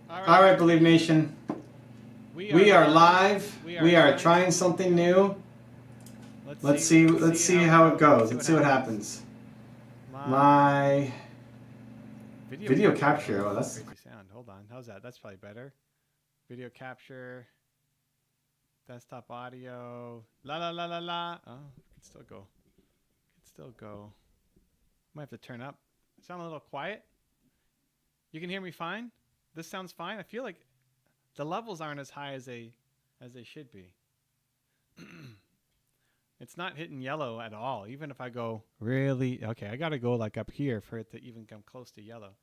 All right, Believe Nation. We are live. We are trying something new. Let's see how it goes. Let's see what happens. My video capture. Oh, that's crazy sound. Hold on. How's that? That's probably better. Video capture. Desktop audio. La la la la la. Oh, it can still go. It can still go. Might have to turn up. Sound a little quiet. You can hear me fine. This sounds fine. I feel like the levels aren't as high as they should be. It's not hitting yellow at all. Even if I go really okay, I gotta go like up here for it to even come close to yellow.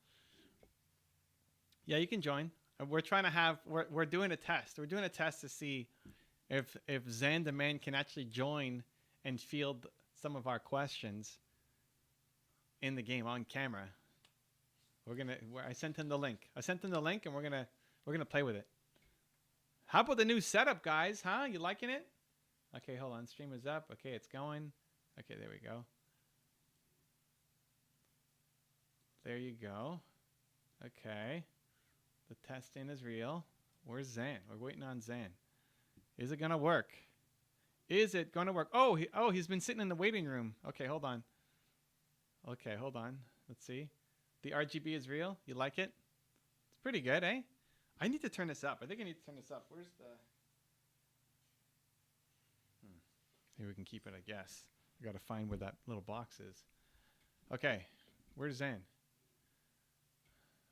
Yeah, you can join. We're trying to have we're doing a test. We're doing a test to see if Zan the Man can actually join and field some of our questions in the game on camera. I sent him the link. And we're gonna play with it. How about the new setup, guys? Huh? You liking it? Okay, hold on. Stream is up. Okay, it's going. Okay, there we go. There you go. Okay. The testing is real. Where's Zan? We're waiting on Zan. Is it gonna work? Is it gonna work? Oh, he's been sitting in the waiting room. Okay, hold on. Okay, hold on. Let's see. The RGB is real. You like it? It's pretty good, eh? I need to turn this up. I think I need to turn this up. Where's the... Maybe we can keep it, I guess. I gotta find where that little box is. Okay. Where's Zan?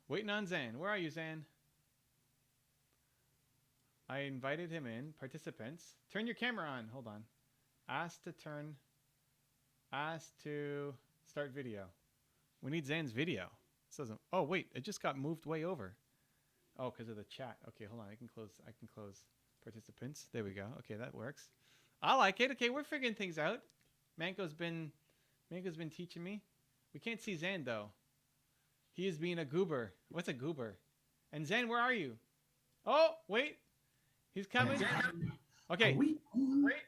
Waiting on Zan. Where are you, Zan? I invited him in. Participants. Turn your camera on. Hold on. Ask to start video. We need Zan's video. This doesn't... Oh, wait. It just got moved way over. Oh, because of the chat. Okay, hold on. I can close participants. There we go. Okay, that works. I like it. Okay, we're figuring things out. Manco's been teaching me. We can't see Zan though. He is being a goober. What's a goober? And Zan, where are you? Oh, wait. He's coming. Okay. Wait.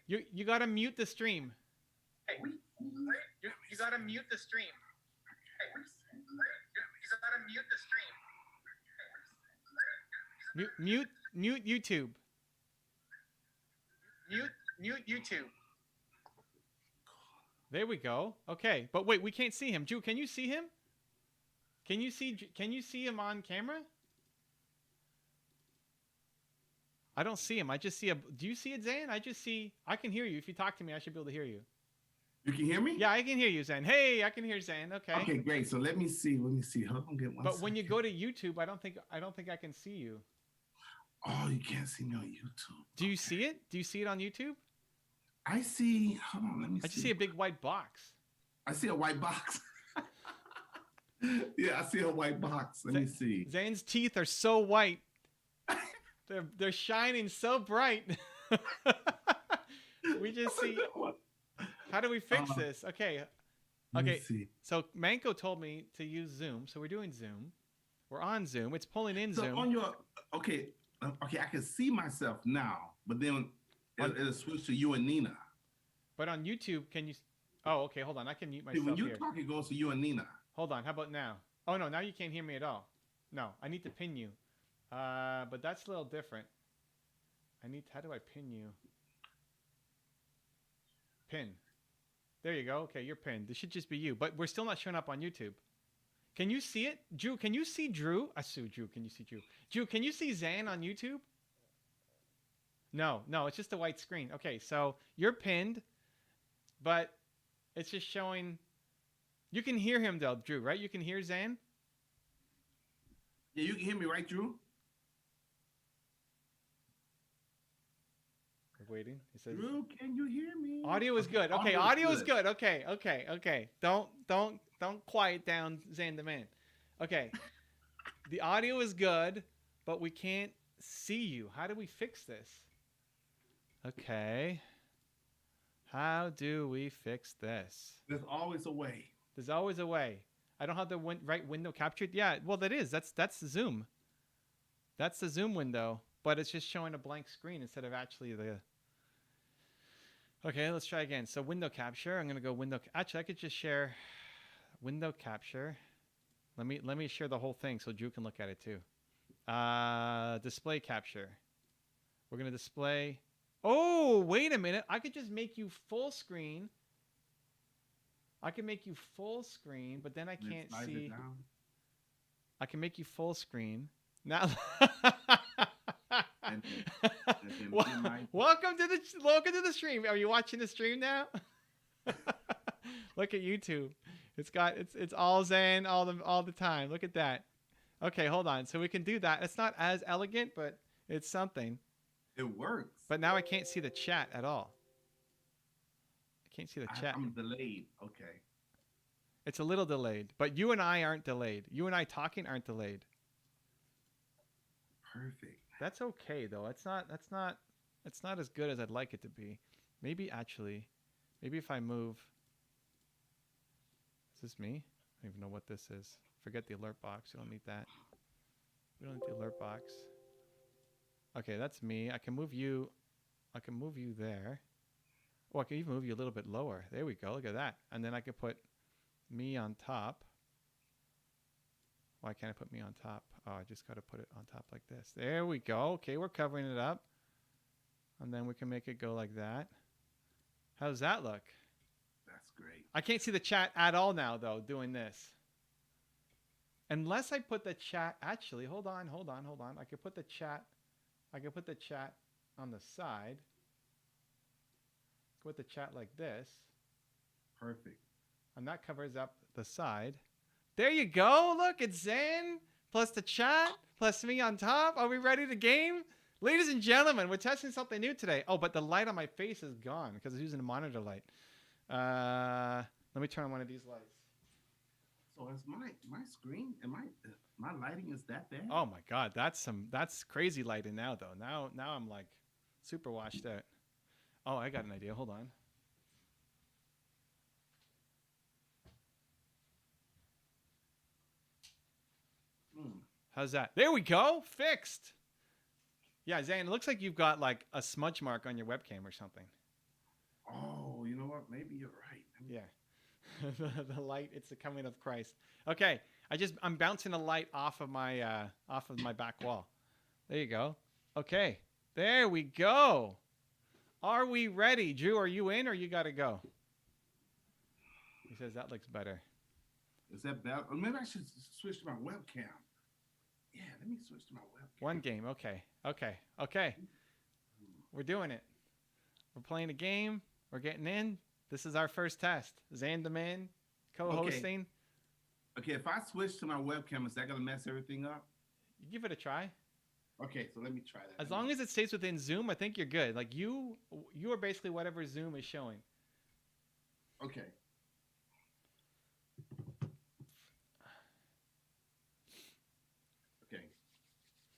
You gotta mute the stream. Hey, wait. You gotta mute the stream. Hey, you gotta mute the stream. Mute YouTube. Mute YouTube. There we go. Okay, but wait, we can't see him. Drew, can you see him? Can you see him on camera? I don't see him. I just see a... Do you see it, Zan? I can hear you. If you talk to me, I should be able to hear you. You can hear me? Yeah, I can hear you, Zan. Hey, I can hear Zan. Okay. Okay, great. So let me see. Hold on, get one. But when you go to YouTube, I don't think I can see you. Oh, you can't see me on YouTube. Do you see it? Do you see it on YouTube? I see. Hold on, let me see. I just see a big white box. I see a white box. Yeah, I see a white box. Let me see. Zan's teeth are so white. They're shining so bright. We just see. How do we fix this? Okay. So Manco told me to use Zoom. So we're doing Zoom. We're on Zoom. It's pulling in Zoom. On your okay, I can see myself now, but then it'll switch to you and Nina. But on YouTube, can you? Oh, okay. Hold on. I can mute myself when you here. talk, it goes to you and Nina. Hold on. How about now? Oh no, now you can't hear me at all. No, I need to pin you. But that's a little different. How do I pin you? Pin. There you go. Okay, you're pinned. This should just be you. But we're still not showing up on YouTube. Can you see it? Drew, can you see Drew? Drew, can you see Drew? Drew, can you see Zan on YouTube? No, it's just a white screen. Okay, so you're pinned, but it's just showing... You can hear him though, Drew, right? You can hear Zan? Yeah, you can hear me, right, Drew? We're waiting. He says, Drew, can you hear me? Audio is good. Okay, audio is good. Okay. Don't quiet down Zan the Man. Okay. The audio is good, but we can't see you. How do we fix this? Okay. How do we fix this? There's always a way. There's always a way. I don't have the right window captured. Yeah, well, that is. That's the Zoom. That's the Zoom window, but it's just showing a blank screen instead of actually the... Okay, let's try again. So window capture. I'm going to go window... Actually, I could just share window capture. Let me share the whole thing so Drew can look at it too. Display capture. We're going to display. Oh, wait a minute. I could just make you full screen. I can make you full screen, but then I can't see. I can make you full screen. Now welcome to the stream. Are you watching the stream now? Look at YouTube. It's all Zan all the time. Look at that. Okay, hold on. So we can do that. It's not as elegant, but it's something. It works. But now I can't see the chat at all. I can't see the chat. I'm delayed. Okay. It's a little delayed, but you and I aren't delayed. You and I talking aren't delayed. Perfect. That's okay though. It's not as good as I'd like it to be. Maybe if I move. Is this me? I don't even know what this is. Forget the alert box. We don't need that. We don't need the alert box. Okay, that's me. I can move you there. Oh, I can even move you a little bit lower. There we go. Look at that. And then I could put me on top. Why can't I put me on top? Oh, I just got to put it on top like this. There we go. Okay, we're covering it up. And then we can make it go like that. How does that look? That's great. I can't see the chat at all now, though, doing this. Unless I put the chat... Actually, hold on. I could put the chat on the side. Put the chat like this. Perfect. And that covers up the side. There you go. Look, it's Zan plus the chat plus me on top. Are we ready to game? Ladies and gentlemen, we're testing something new today. Oh, but the light on my face is gone because I was using a monitor light. Let me turn on one of these lights. So is my screen? My lighting is that bad? Oh my God, that's crazy lighting now though. Now I'm like super washed out. Oh, I got an idea. Hold on. How's that? There we go. Fixed. Yeah, Zane, it looks like you've got like a smudge mark on your webcam or something. Oh, you know what? Maybe you're right. Yeah. the light, it's the coming of Christ. Okay. I'm bouncing a light off of my back wall. There you go. Okay. There we go. Are we ready? Drew, are you in or you got to go? He says that looks better. Is that better? Or maybe I should switch to my webcam. Yeah, let me switch to my webcam. One game. Okay. We're doing it. We're playing a game. We're getting in. This is our first test. Zan the Man co-hosting. Okay, if I switch to my webcam, is that going to mess everything up? You give it a try. Okay, so let me try that. As long as it stays within Zoom, I think you're good. Like you are basically whatever Zoom is showing. Okay. Okay.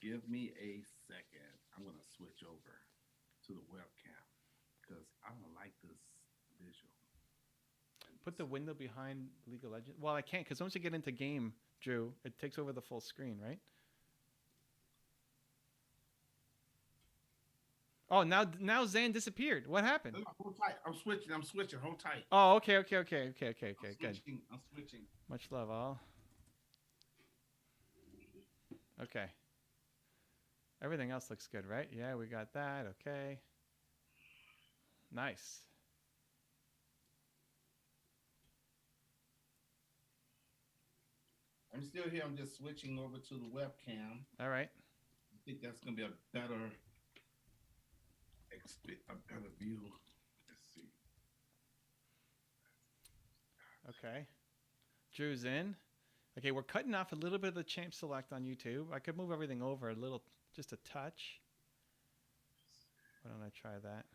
Give me a second. I'm going to switch over to the webcam because I don't like this visual. Put the window behind League of Legends. Well, I can't because once you get into game, Drew, it takes over the full screen, right? Oh, now Zan disappeared. What happened? Hold tight. I'm switching. Hold tight. Oh, okay. Good. I'm switching. Much love, all. Okay. Everything else looks good, right? Yeah, we got that. Okay. Nice. I'm still here. I'm just switching over to the webcam. All right. I think that's going to be a better view. Let's see. Okay. Drew's in. Okay, we're cutting off a little bit of the champ select on YouTube. I could move everything over a little, just a touch. Why don't I try that?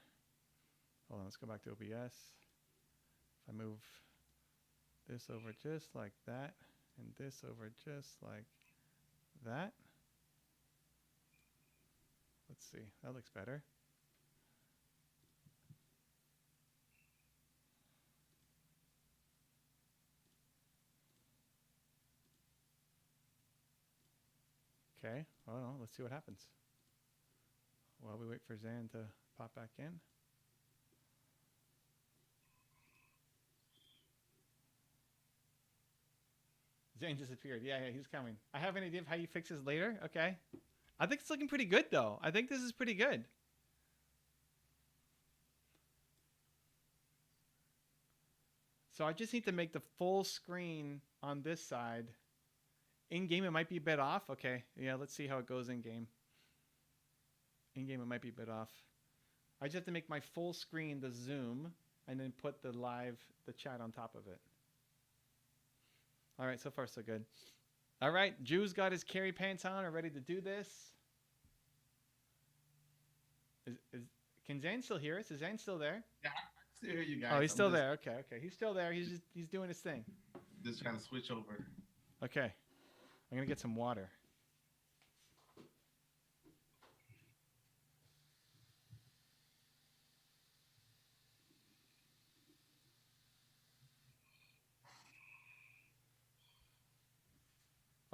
Hold on, let's go back to OBS. If I move this over just like that, and this over just like that. Let's see, that looks better. Okay, well, let's see what happens. While we wait for Zan to pop back in. Zane disappeared. Yeah, he's coming. I have an idea of how you fix this later. Okay. I think it's looking pretty good, though. I think this is pretty good. So I just need to make the full screen on this side. In-game, it might be a bit off. Okay. Yeah, let's see how it goes in-game. In-game, it might be a bit off. I just have to make my full screen the zoom and then put the chat on top of it. All right, so far so good. All right, Drew's got his carry pants on. Are ready to do this. Can Zane still hear us? Is Zane still there? Yeah, I still hear you guys. Oh, he's still there. Okay. He's still there. He's doing his thing. Just trying to switch over. Okay. I'm gonna get some water.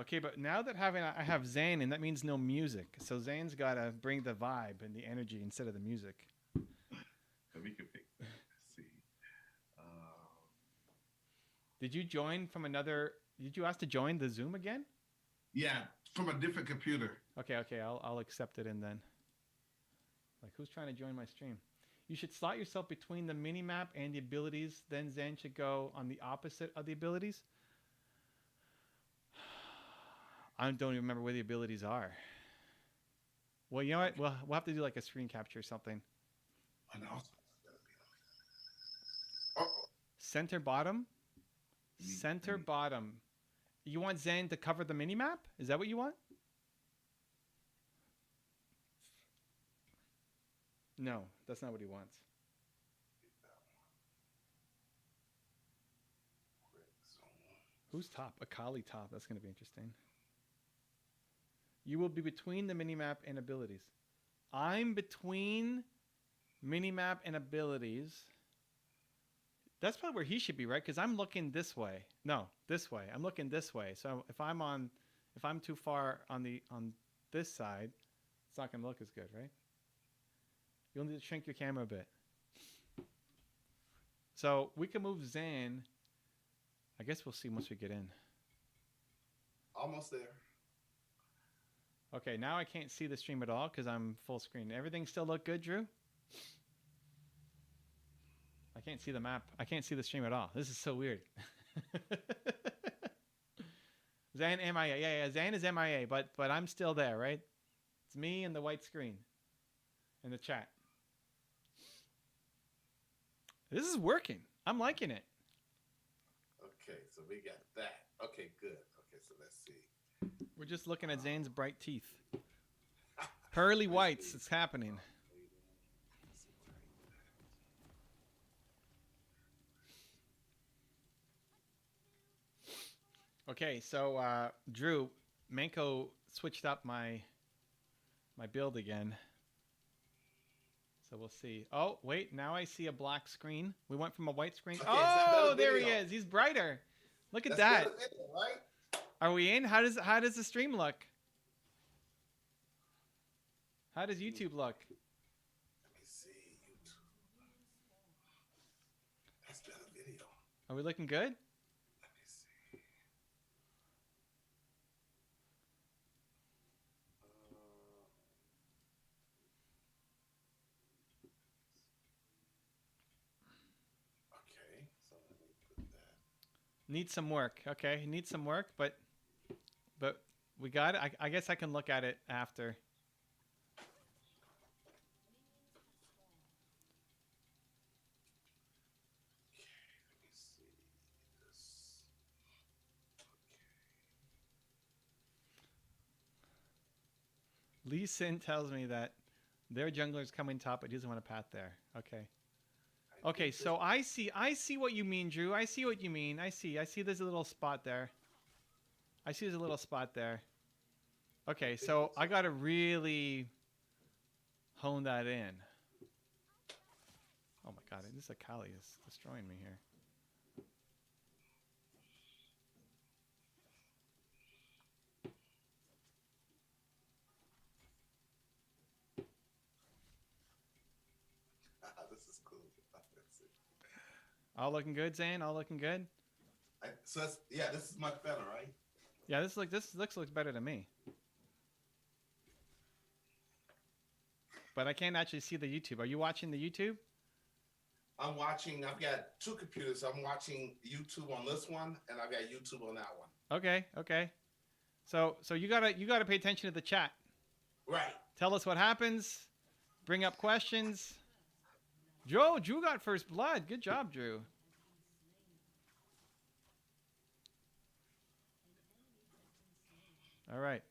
Okay, but now that I have Zane, and that means no music. So Zane's got to bring the vibe and the energy instead of the music. We can fix that. Let's see. Did you join from another? Did you ask to join the Zoom again? Yeah, from a different computer. Okay. I'll accept it and then. Like, who's trying to join my stream? You should slot yourself between the minimap and the abilities. Then Zane should go on the opposite of the abilities. I don't even remember where the abilities are. Well, you know what? We'll have to do like a screen capture or something. I know. Center bottom? Center bottom. You want Zane to cover the minimap? Is that what you want? No, that's not what he wants. Who's top? Akali top. That's going to be interesting. You will be between the minimap and abilities. I'm between minimap and abilities. That's probably where he should be, right? Because I'm looking this way. No, this way. I'm looking this way. So if I'm too far on this side, it's not going to look as good, right? You'll need to shrink your camera a bit. So we can move Zan. I guess we'll see once we get in. Almost there. Okay, now I can't see the stream at all because I'm full screen. Everything still look good, Drew? I can't see the map. I can't see the stream at all. This is so weird. Zan MIA. Yeah, Zan is MIA, but I'm still there, right? It's me and the white screen in the chat. This is working. I'm liking it. Okay, so we got that. Okay, good. Okay, so let's see. We're just looking at Zane's bright teeth. Pearly whites. It's happening. Okay, so Drew, Manko switched up my build again. So we'll see. Oh, wait, now I see a black screen. We went from a white screen. Okay, oh, there he is. He's brighter. Look at that. Video, right? Are we in? How does the stream look? How does YouTube look? Let me see YouTube. That's better video. Are we looking good? Let me see. Okay, so let me put that. Needs some work. Okay, needs some work, but we got it. I guess I can look at it after. Lee Sin tells me that their jungler's coming top, but he doesn't want to path there. Okay. Okay, so I see what you mean, Drew. I see what you mean. I see there's a little spot there. I see there's a little spot there. Okay, so I got to really hone that in. Oh my god, this Akali is destroying me here. This is cool. All looking good, Zane? All looking good? So that's, yeah, this is much better, right? Yeah, this looks better to me. But I can't actually see the YouTube. Are you watching the YouTube? I'm watching. I've got two computers. I'm watching YouTube on this one, and I've got YouTube on that one. Okay. So you gotta pay attention to the chat. Right. Tell us what happens. Bring up questions. Drew got first blood. Good job, Drew. All right.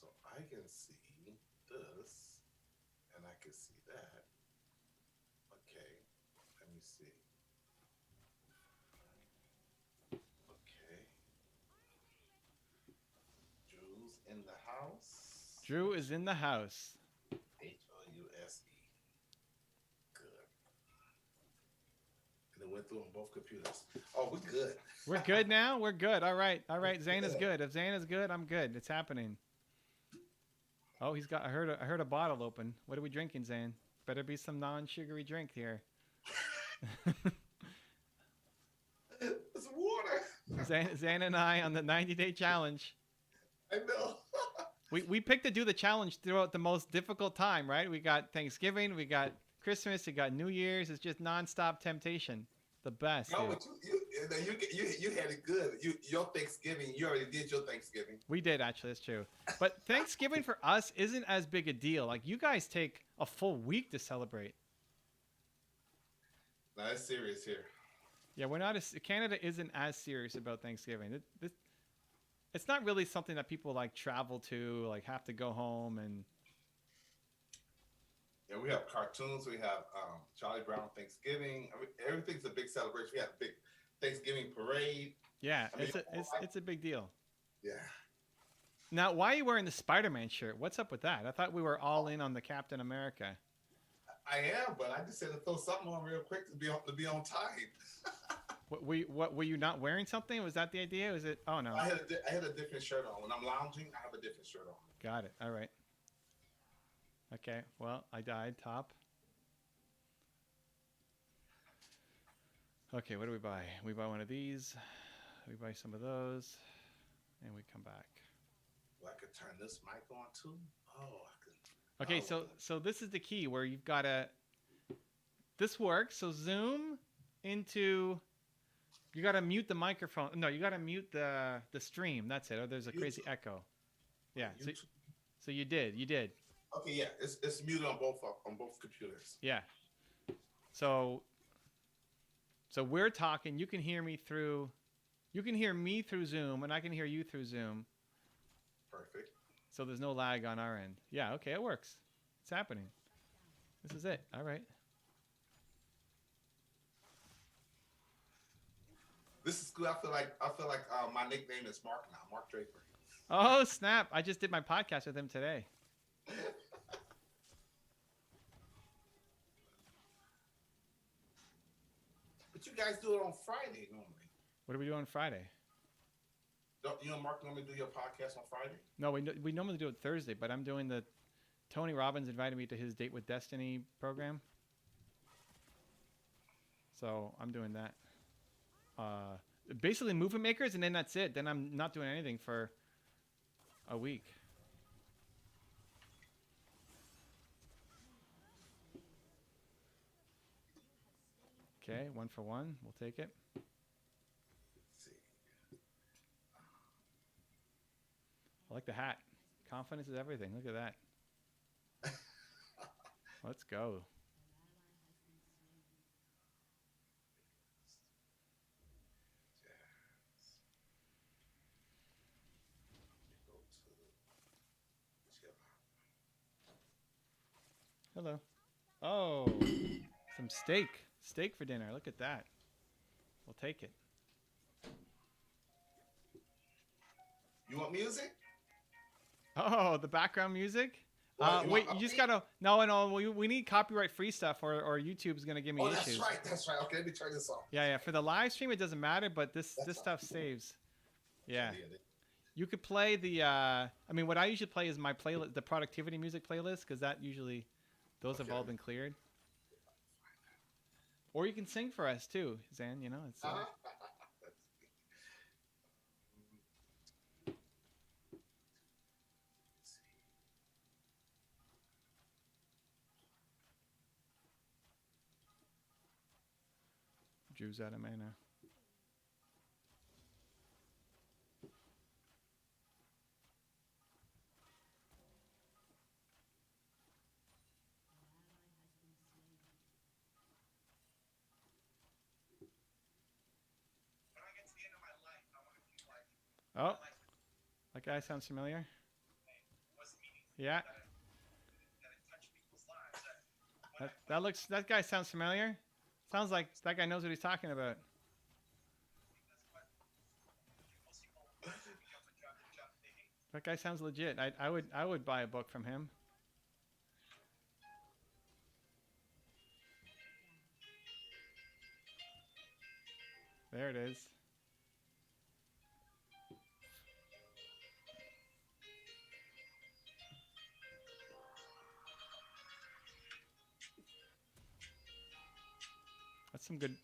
So I can see this, and I can see that. Okay. Let me see. Okay. Drew's in the house. Drew is in the house. House. Good. And it went through on both computers. Oh, we're good. We're good now? We're good. All right. Zane is good. If Zane is good, I'm good. It's happening. Oh, he's got. I heard a bottle open. What are we drinking, Zane? Better be some non-sugary drink here. It's water. Zane and I on the 90-day challenge. I know. We picked to do the challenge throughout the most difficult time, right? We got Thanksgiving, we got Christmas, we got New Year's. It's just nonstop temptation. The best. No, but you had it good. Your Thanksgiving, you already did your Thanksgiving. We did, actually. That's true. But Thanksgiving for us isn't as big a deal. Like, you guys take a full week to celebrate. No, it's serious here. Yeah, we're not. Canada isn't as serious about Thanksgiving. It's not really something that people like travel to, like have to go home and. Yeah, we have cartoons. We have Charlie Brown Thanksgiving. I mean, everything's a big celebration. We have a big Thanksgiving parade. Yeah, it's a big deal. Yeah. Now, why are you wearing the Spider-Man shirt? What's up with that? I thought we were all in on the Captain America. I am, but I just had to throw something on real quick to be on time. What were you not wearing something? Was that the idea? Was it? Oh no. I had a different shirt on. When I'm lounging, I have a different shirt on. Got it. All right. Okay. Well, I died. Top. Okay. What do we buy? We buy one of these. We buy some of those, and we come back. Well, I could turn this mic on too. Oh, I could. Okay. So this is the key where you've got to. This works. So zoom into. You got to mute the microphone. No, you got to mute the stream. That's it. Or there's a crazy echo. Yeah. So you did. Okay. Yeah. It's muted on both computers. Yeah. So we're talking. You can hear me through Zoom, and I can hear you through Zoom. Perfect. So there's no lag on our end. Yeah. Okay. It works. It's happening. This is it. All right. This is good. I feel like my nickname is Mark now, Mark Draper. Oh snap! I just did my podcast with him today. But you guys do it on Friday normally. What do we do on Friday? Don't you and Mark normally do your podcast on Friday? No, we normally do it Thursday, but I'm doing the. Tony Robbins invited me to his Date with Destiny program, so I'm doing that. Basically movement makers, and then that's it. Then I'm not doing anything for a week. Okay, 1 for 1. We'll take it. Let's see. I like the hat. Confidence is everything. Look at that. Let's go. Hello. Oh, some steak. Steak for dinner. Look at that. We'll take it. You want music? Oh, the background music? Wait, you just gotta... No, we need copyright-free stuff or YouTube's gonna give me issues. That's right. Okay, let me turn this off. Yeah. For the live stream, it doesn't matter, but this stuff saves. Yeah. You could play the. I mean, what I usually play is my playlist, the productivity music playlist, because that usually, those have all been cleared. Or you can sing for us too, Zan. You know, it's. Drew's out of mana. Oh, that guy sounds familiar. Yeah. That guy sounds familiar. Sounds like that guy knows what he's talking about. That guy sounds legit. I would buy a book from him. There it is.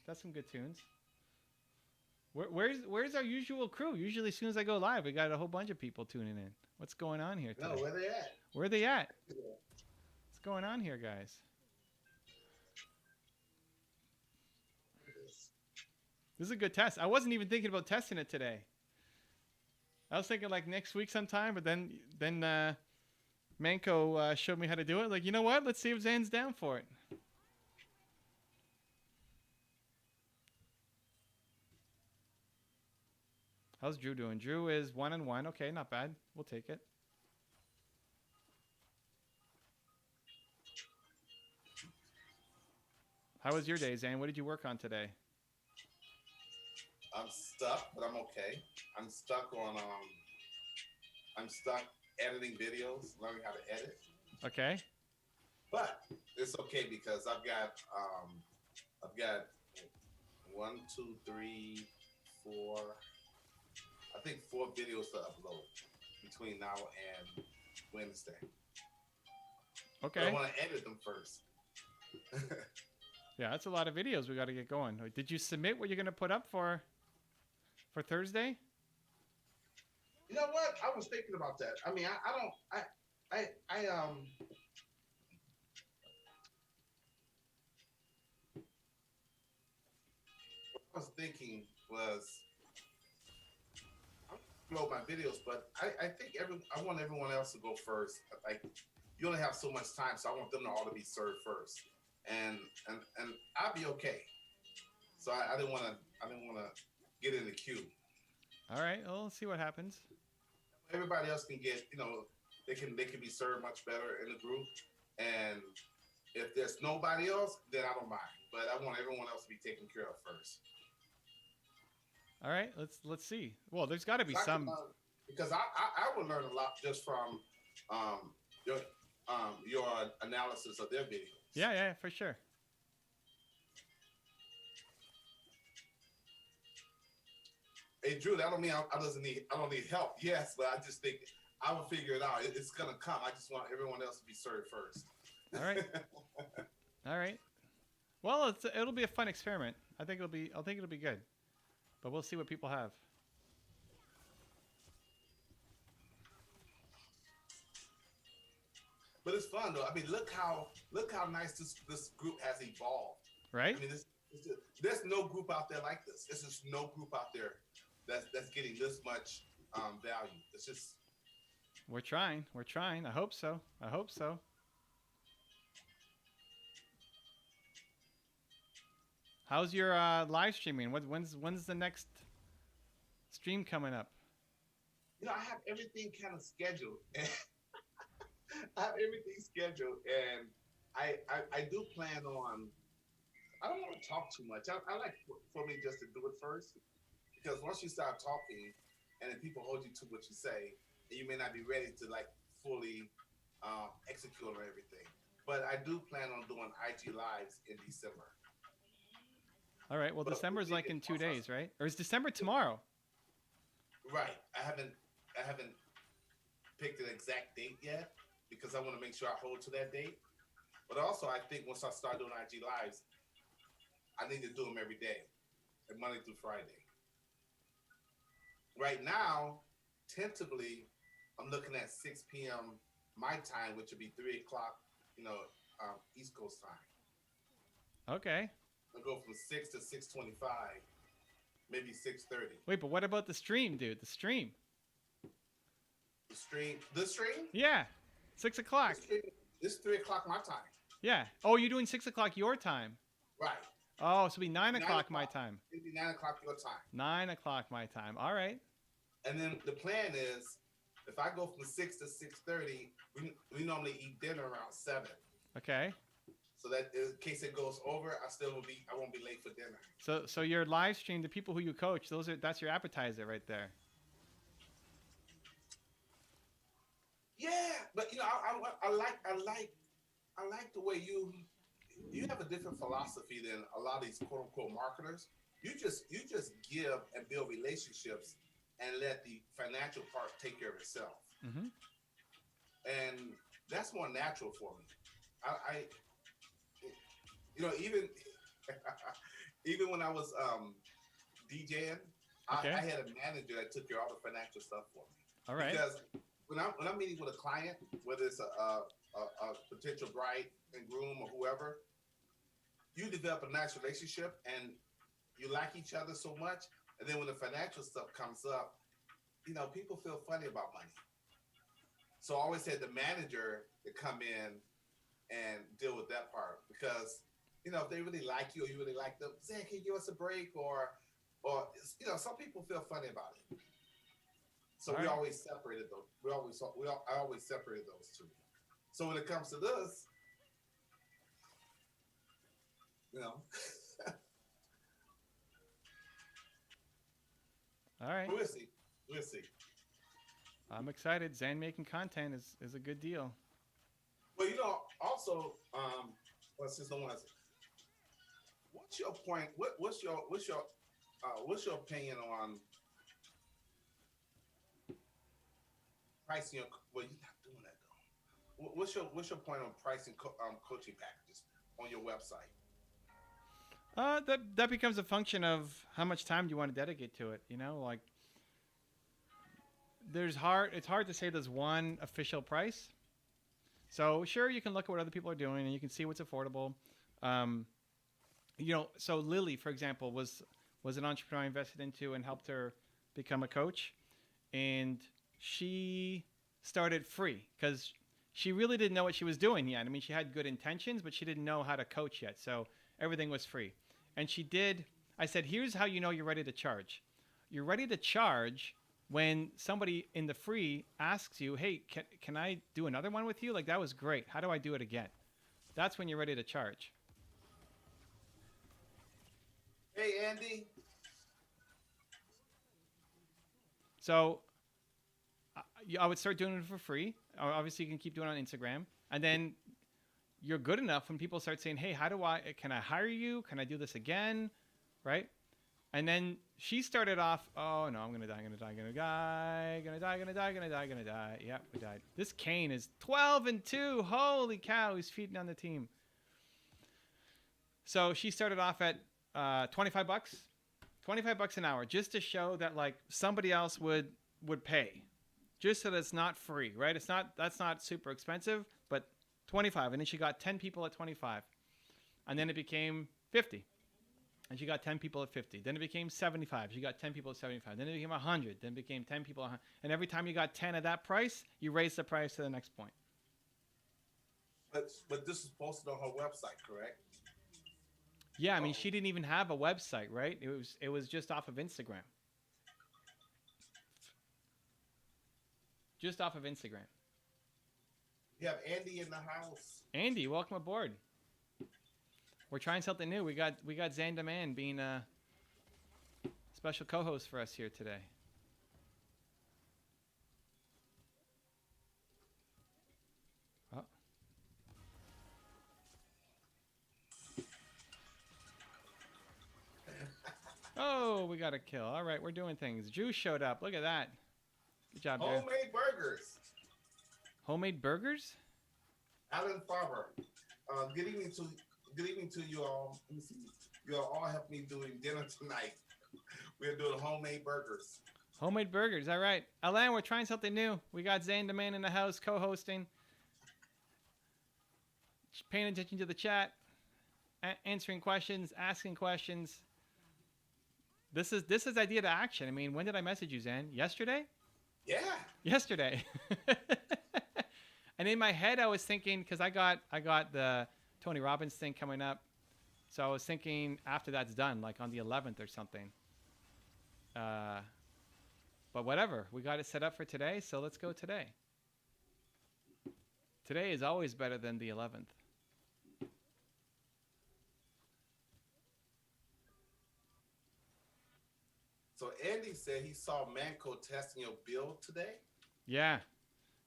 That's some good tunes. Where's our usual crew? Usually as soon as I go live, we got a whole bunch of people tuning in. What's going on here today? No, where they at? Where are they at? What's going on here, guys? This is a good test. I wasn't even thinking about testing it today. I was thinking like next week sometime, but then Manco showed me how to do it. Like, you know what? Let's see if Zan's down for it. How's Drew doing? Drew is 1-1. Okay, not bad. We'll take it. How was your day, Zan? What did you work on today? I'm stuck, but I'm okay. I'm stuck editing videos, learning how to edit. Okay. But it's okay because I've got 1, 2, 3, 4. I think 4 videos to upload between now and Wednesday. Okay. But I want to edit them first. Yeah, that's a lot of videos we got to get going. Did you submit what you're going to put up for Thursday? You know what? I was thinking about that. I mean, what I was thinking was upload my videos, but I think I want everyone else to go first. Like, you only have so much time, so I want them to all to be served first, and I'll be okay. So I didn't want to get in the queue. All right, well, let's see what happens. Everybody else can get, they can be served much better in the group, and if there's nobody else, then I don't mind. But I want everyone else to be taken care of first. All right, let's see. Well, there's got to be some. Because I would learn a lot just from your analysis of their videos. Yeah, for sure. Hey, Drew, that don't mean I don't need help. Yes, but I just think I will figure it out. It's gonna come. I just want everyone else to be served first. All right. All right. Well, it'll be a fun experiment. I think it'll be good. But we'll see what people have. But it's fun though. I mean, look how nice this group has evolved. Right? I mean, there's no group out there like this. There's just no group out there that's getting this much value. It's just. We're trying. I hope so. How's your live streaming? When's the next stream coming up? I have everything kind of scheduled. I have everything scheduled, and I do plan on. I don't want to talk too much. I like for me just to do it first, because once you start talking, and then people hold you to what you say, and you may not be ready to like fully execute on everything. But I do plan on doing IG lives in December. All right. Well, December's like in 2 days, right? Or is December tomorrow? Right. I haven't picked an exact date yet because I want to make sure I hold to that date. But also, I think once I start doing IG lives, I need to do them every day, Monday through Friday. Right now, tentatively, I'm looking at 6 p.m. my time, which would be 3 o'clock, East Coast time. Okay. I'll go from 6 to 6:25, maybe 6:30. Wait, but what about the stream, dude? The stream. The stream? Yeah, 6 o'clock. It's 3 o'clock my time. Yeah. Oh, you're doing 6 o'clock your time. Right. Oh, so it'll be 9 o'clock my time. It'll be 9 o'clock your time. 9 o'clock my time. All right. And then the plan is, if I go from 6 to 6:30, we normally eat dinner around 7. Okay. So that in case it goes over, I won't be late for dinner. So your live stream, the people who you coach, that's your appetizer right there. Yeah, but I like the way you have a different philosophy than a lot of these quote unquote marketers. You just give and build relationships and let the financial part take care of itself. Mm-hmm. And that's more natural for me. Even when I was DJing, Okay. I had a manager that took care of all the financial stuff for me. All right. Because when I'm meeting with a client, whether it's a potential bride and groom or whoever, you develop a nice relationship and you like each other so much. And then when the financial stuff comes up, people feel funny about money. So I always had the manager to come in and deal with that part because, if they really like you or you really like them, Zan, can you give us a break? Or some people feel funny about it. So All we right. always separated those. I always separated those two. So when it comes to this, All right. we'll see. I'm excited. Zan making content is a good deal. Well, also, what's this one? What's your point? What's your opinion on pricing? Well, you're not doing that though. What's your point on pricing coaching packages on your website? That becomes a function of how much time you want to dedicate to it. Like it's hard to say there's one official price. So sure, you can look at what other people are doing and you can see what's affordable. So Lily, for example, was an entrepreneur I invested into and helped her become a coach. And she started free because she really didn't know what she was doing yet. I mean, she had good intentions, but she didn't know how to coach yet. So everything was free. And I said, here's how you know you're ready to charge. You're ready to charge when somebody in the free asks you, hey, can I do another one with you? Like, that was great. How do I do it again? That's when you're ready to charge. Hey, Andy. So I would start doing it for free. Obviously, you can keep doing it on Instagram. And then you're good enough when people start saying, hey, can I hire you? Can I do this again? Right? And then she started off, oh no, I'm going to die. Yep, we died. This Kane is 12-2. Holy cow, he's feeding on the team. So she started off at $25 an hour just to show that like somebody else would pay, just so that it's not free, right? That's not super expensive, but 25. And then she got 10 people at 25. And then it became 50. And she got 10 people at 50. Then it became 75. She got 10 people at 75. Then it became 100. Then it became 10 people at 100. And every time you got 10 at that price, you raised the price to the next point. But this is posted on her website, correct? Yeah, I mean, she didn't even have a website, right? It was just off of Instagram. Just off of Instagram. You have Andy in the house. Andy, welcome aboard. We're trying something new. We got Zan Demand being a special co-host for us here today. Oh. Oh, we got a kill. All right, we're doing things. Drew showed up. Look at that. Good job, Drew. Homemade burgers. Homemade burgers? Alan Farber. Good evening to you all. Let me see. You all helped me doing dinner tonight. We're doing homemade burgers. Homemade burgers. All right. Alan, we're trying something new. We got Zane the Man in the house co-hosting. Paying attention to the chat. Answering questions. Asking questions. This is idea to action. I mean, when did I message you, Zane? Yesterday? Yeah. Yesterday. And in my head, I was thinking, because I got the Tony Robbins thing coming up. So I was thinking after that's done, like on the 11th or something. But whatever, we got it set up for today, so let's go today. Today is always better than the 11th. So Andy said he saw Manco testing your build today? Yeah.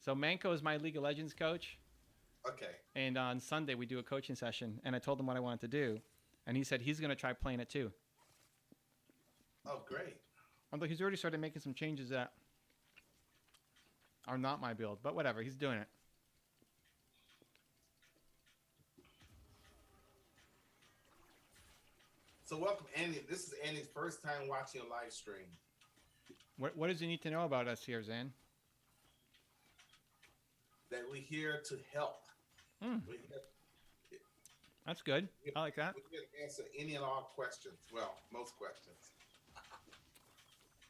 So Manco is my League of Legends coach. Okay. And on Sunday, we do a coaching session, and I told him what I wanted to do. And he said he's going to try playing it too. Oh, great. Although he's already started making some changes that are not my build. But whatever, he's doing it. So welcome, Andy. This is Andy's first time watching a live stream. What does he need to know about us here, Zan? That we're here to help. That's good. I like that. We're here to answer any and all questions. Well, most questions.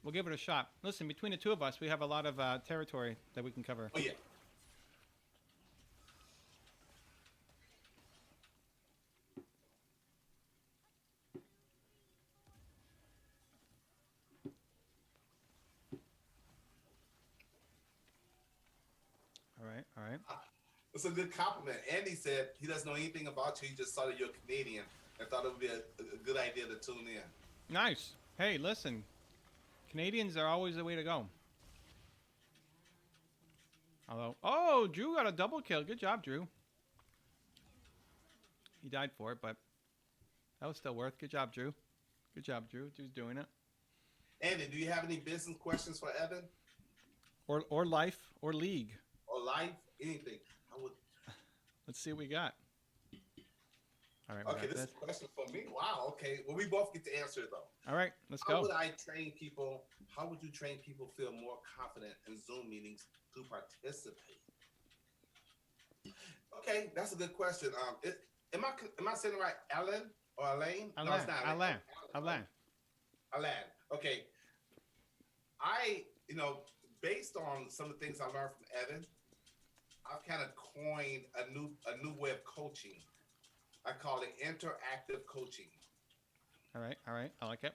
We'll give it a shot. Listen, between the two of us, we have a lot of territory that we can cover. Oh, yeah. All right. It's a good compliment. Andy said he doesn't know anything about you. He just saw that you're Canadian and thought it would be a good idea to tune in. Nice. Hey, listen. Canadians are always the way to go. Although, Drew got a double kill. Good job, Drew. He died for it, but that was still worth. Good job, Drew. Good job, Drew. Drew's doing it. Andy, do you have any business questions for Evan? Or life, or league. Or life? Anything. Let's see what we got. All right. Okay, this is a question for me. Wow, okay. Well, we both get to answer it, though. All right, let's go. How would I train people? How would you train people to feel more confident in Zoom meetings to participate? Okay, that's a good question. Am I saying it right? Alan or Elaine? Alan. No, it's not Alan. Alan. Alan. Okay. Based on some of the things I learned from Evan, I've kind of coined a new way of coaching. I call it interactive coaching. All right. I like it.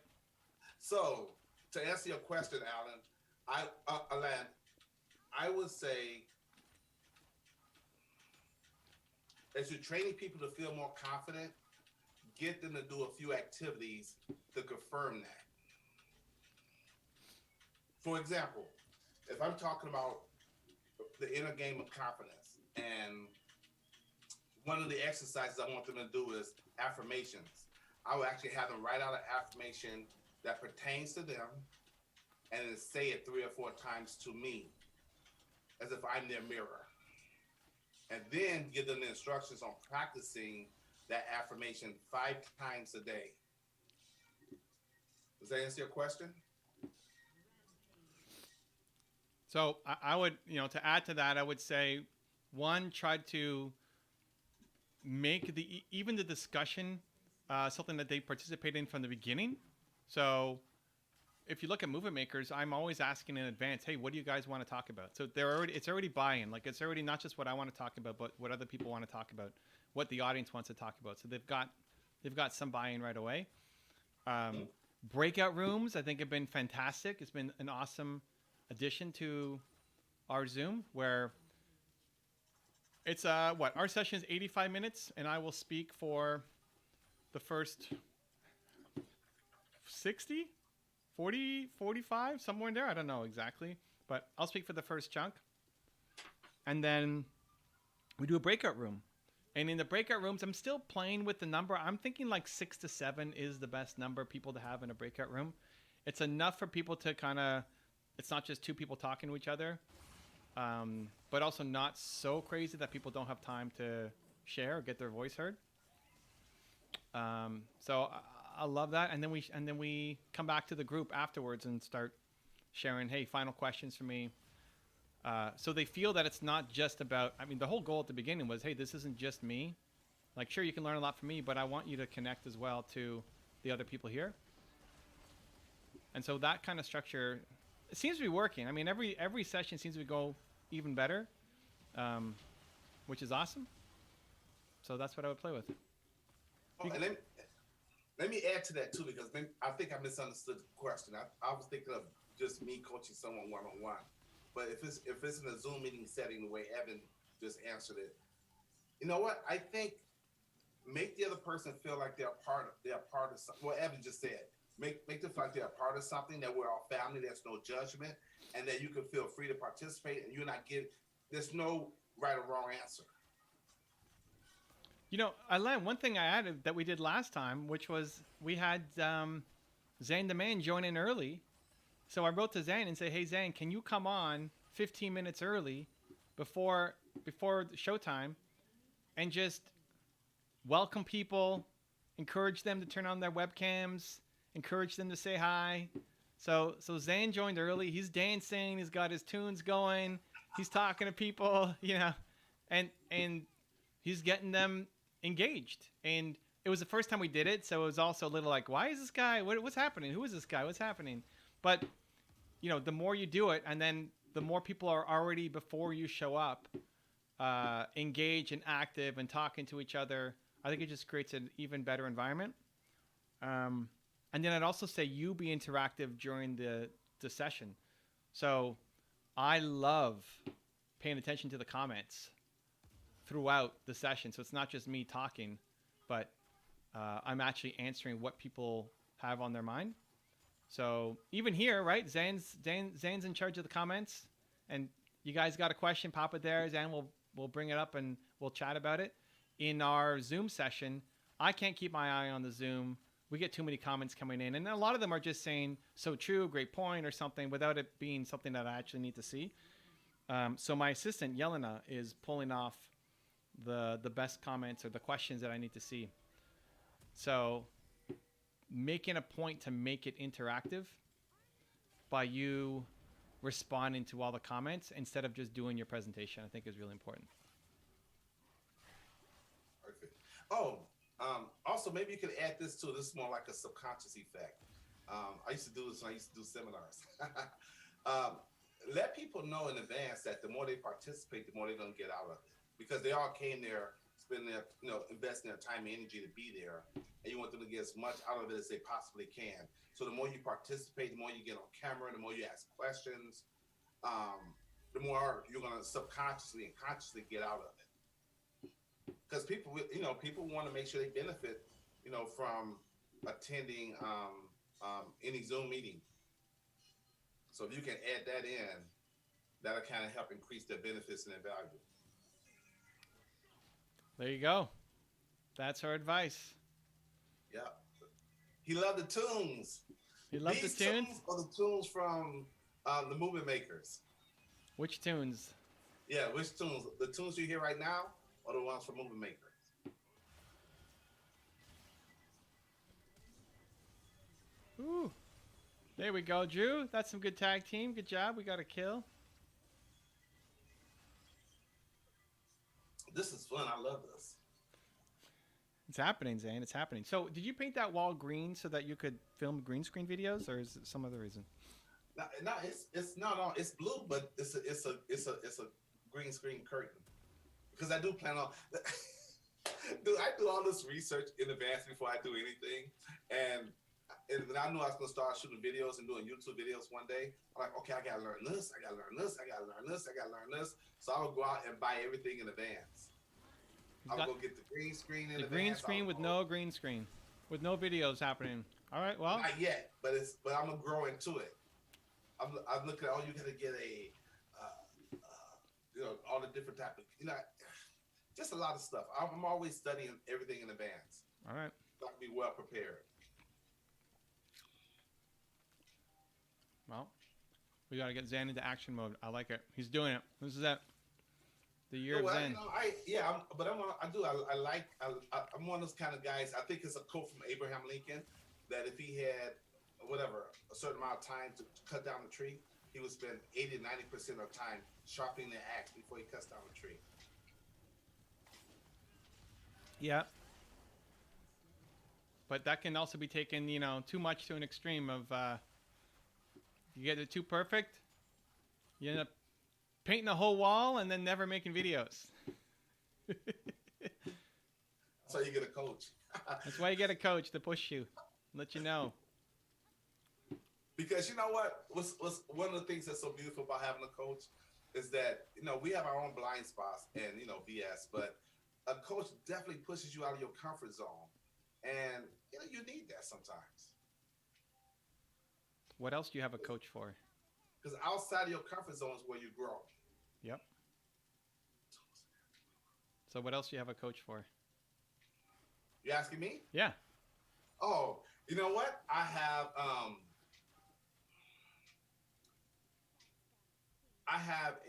So, to answer your question, Alan, I would say, as you're training people to feel more confident, get them to do a few activities to confirm that. For example, if I'm talking about the inner game of confidence, and one of the exercises I want them to do is affirmations, I will actually have them write out an affirmation that pertains to them and then say it 3 or 4 times to me as if I'm their mirror. And then give them the instructions on practicing that affirmation 5 times a day. Does that answer your question? So I would, to add to that, I would say, one, try to make even the discussion something that they participate in from the beginning. So if you look at movement makers, I'm always asking in advance, hey, what do you guys want to talk about? So it's already buy-in. Like, it's already not just what I want to talk about, but what other people want to talk about, what the audience wants to talk about. So they've got some buy-in right away. Breakout rooms, I think, have been fantastic. It's been an awesome addition to our Zoom, where it's our session is 85 minutes, and I will speak for the first 60, 40, 45, somewhere in there. I don't know exactly, but I'll speak for the first chunk. And then we do a breakout room. And in the breakout rooms, I'm still playing with the number. I'm thinking like 6 to 7 is the best number of people to have in a breakout room. It's enough for people to kind of it's not just two people talking to each other, but also not so crazy that people don't have time to share or get their voice heard. So I love that, and then we come back to the group afterwards and start sharing, hey, final questions for me. So they feel that it's not just about, I mean, the whole goal at the beginning was, hey, this isn't just me. Like, sure, you can learn a lot from me, but I want you to connect as well to the other people here. And so that kind of structure, it seems to be working. I mean, every session seems to go even better, which is awesome. So that's what I would play with. Oh, and let me add to that too, because I think I misunderstood the question. I was thinking of just me coaching someone one-on-one. But if it's in a Zoom meeting setting, the way Evan just answered it, you know what? I think make the other person feel like they're part of something. Well, Evan just said, make them feel like they're a part of something, that we're all family, there's no judgment, and that you can feel free to participate, and there's no right or wrong answer. You know, Alain, one thing I added that we did last time, which was we had Zane the Man join in early. So I wrote to Zane and say, hey, Zane, can you come on 15 minutes early before the showtime and just welcome people, encourage them to turn on their webcams, encourage them to say hi. So Zane joined early. He's dancing. He's got his tunes going. He's talking to people, you know, and he's getting them engaged. And it was the first time we did it, so it was also a little like, why is this guy? What's happening? Who is this guy? What's happening? But, you know, the more you do it, and then the more people are already, before you show up, engaged and active and talking to each other, I think it just creates an even better environment. And then I'd also say you be interactive during the session. So I love paying attention to the comments throughout the session. So it's not just me talking, but I'm actually answering what people have on their mind. So even here, right, Zane's in charge of the comments, and you guys got a question, pop it there. Zane will bring it up and we'll chat about it. In our Zoom session, I can't keep my eye on the Zoom. We get too many comments coming in, and a lot of them are just saying, so true, great point, or something, without it being something that I actually need to see. So my assistant, Yelena, is pulling off the best comments or the questions that I need to see. So making a point to make it interactive by you responding to all the comments instead of just doing your presentation, I think is really important. Perfect. Oh, also maybe you could add this too. This is more like a subconscious effect. I used to do this when I used to do seminars. Let people know in advance that the more they participate, the more they're going to get out of it, because they all came there, spending their, investing their time and energy to be there, and you want them to get as much out of it as they possibly can. So the more you participate, the more you get on camera, the more you ask questions, the more you're going to subconsciously and consciously get out of it. Because people want to make sure they benefit, from attending any Zoom meeting. So if you can add that in, that'll kind of help increase their benefits and their value. There you go. That's our advice. Yeah. He loved the tunes. He loved the tunes? Or the tunes from the Movie Makers. Which tunes? Yeah, which tunes? The tunes you hear right now or the ones from Movie Makers? Ooh. There we go, Drew. That's some good tag team. Good job. We got a kill. This is fun. I love this. It's happening, Zane. It's happening. So, did you paint that wall green so that you could film green screen videos, or is it some other reason? No, it's blue, but it's a green screen curtain. Because I do plan on, dude, I do all this research in advance before I do anything, and I knew I was gonna start shooting videos and doing YouTube videos one day. I'm like, okay, I gotta learn this, I gotta learn this, I gotta learn this, I gotta learn this. So I would go out and buy everything in advance. I would go get the green screen in advance. The green screen with no green screen, with no videos happening. All right, well. Not yet, but I'm gonna grow into it. I'm looking at, you gotta get all the different type of, just a lot of stuff. I'm always studying everything in advance. All right. So I can be well prepared. Well, We got to get Zan into action mode. I like it. He's doing it. This is it. The year of Well, Zen. you know, I'm one of those kind of guys. I think it's a quote from Abraham Lincoln that if he had whatever a certain amount of time to cut down the tree, he would spend 80 to 90% of the time sharpening the axe before he cuts down the tree. Yeah. But that can also be taken, you know, too much to an extreme of you get it too perfect, you end up painting a whole wall and then never making videos. So you get a coach. That's why you get a coach to push you, let you know. Because you know what? What's one of the things that's so beautiful about having a coach is that, you know, we have our own blind spots and, you know, BS, but a coach definitely pushes you out of your comfort zone. And, you know, you need that sometimes. What else do you have a coach for? Because outside of your comfort zone is where you grow. Yep. So what else do you have a coach for? You asking me? Yeah. Oh, you know what? I have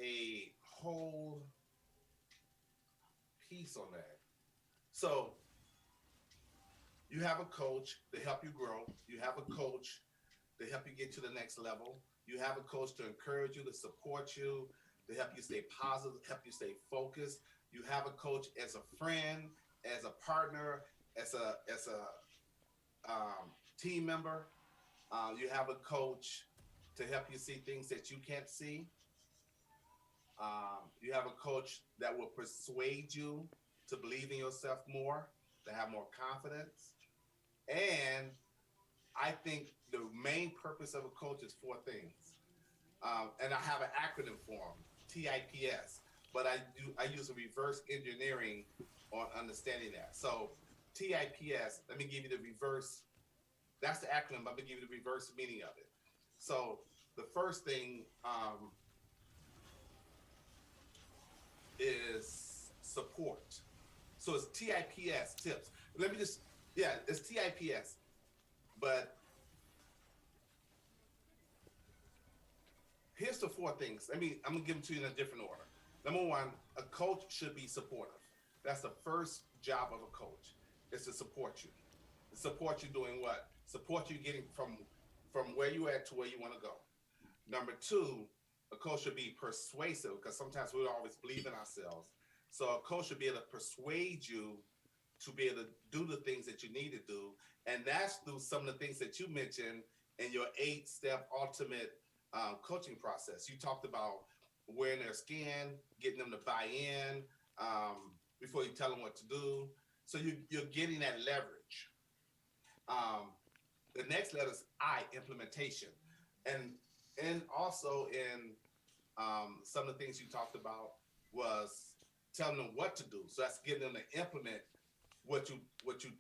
a whole piece on that. So you have a coach to help you grow. You have a coach to help you get to the next level. You have a coach to encourage you, to support you, to help you stay positive, help you stay focused. You have a coach as a friend, as a partner, as a team member. You have a coach to help you see things that you can't see. You have a coach that will persuade you to believe in yourself more, to have more confidence. And I think the main purpose of a coach is 4 things. And I have an acronym for them, TIPS, but I use a reverse engineering on understanding that. So TIPS, let me give you the reverse. That's the acronym, but I'm gonna give you the reverse meaning of it. So the first thing is support. So it's TIPS, tips. Let me just, it's TIPS. But here's the 4 things. I'm gonna give them to you in a different order. Number 1, a coach should be supportive. That's the first job of a coach, is to support you. To support you doing what? Support you getting from where you at to where you want to go. Number 2, a coach should be persuasive, because sometimes we don't always believe in ourselves. So a coach should be able to persuade you to be able to do the things that you need to do. And that's through some of the things that you mentioned in your 8-step ultimate coaching process. You talked about wearing their skin, getting them to buy in before you tell them what to do. So you're getting that leverage. The next letter is I, implementation. And also in some of the things you talked about was telling them what to do. So that's getting them to implement what you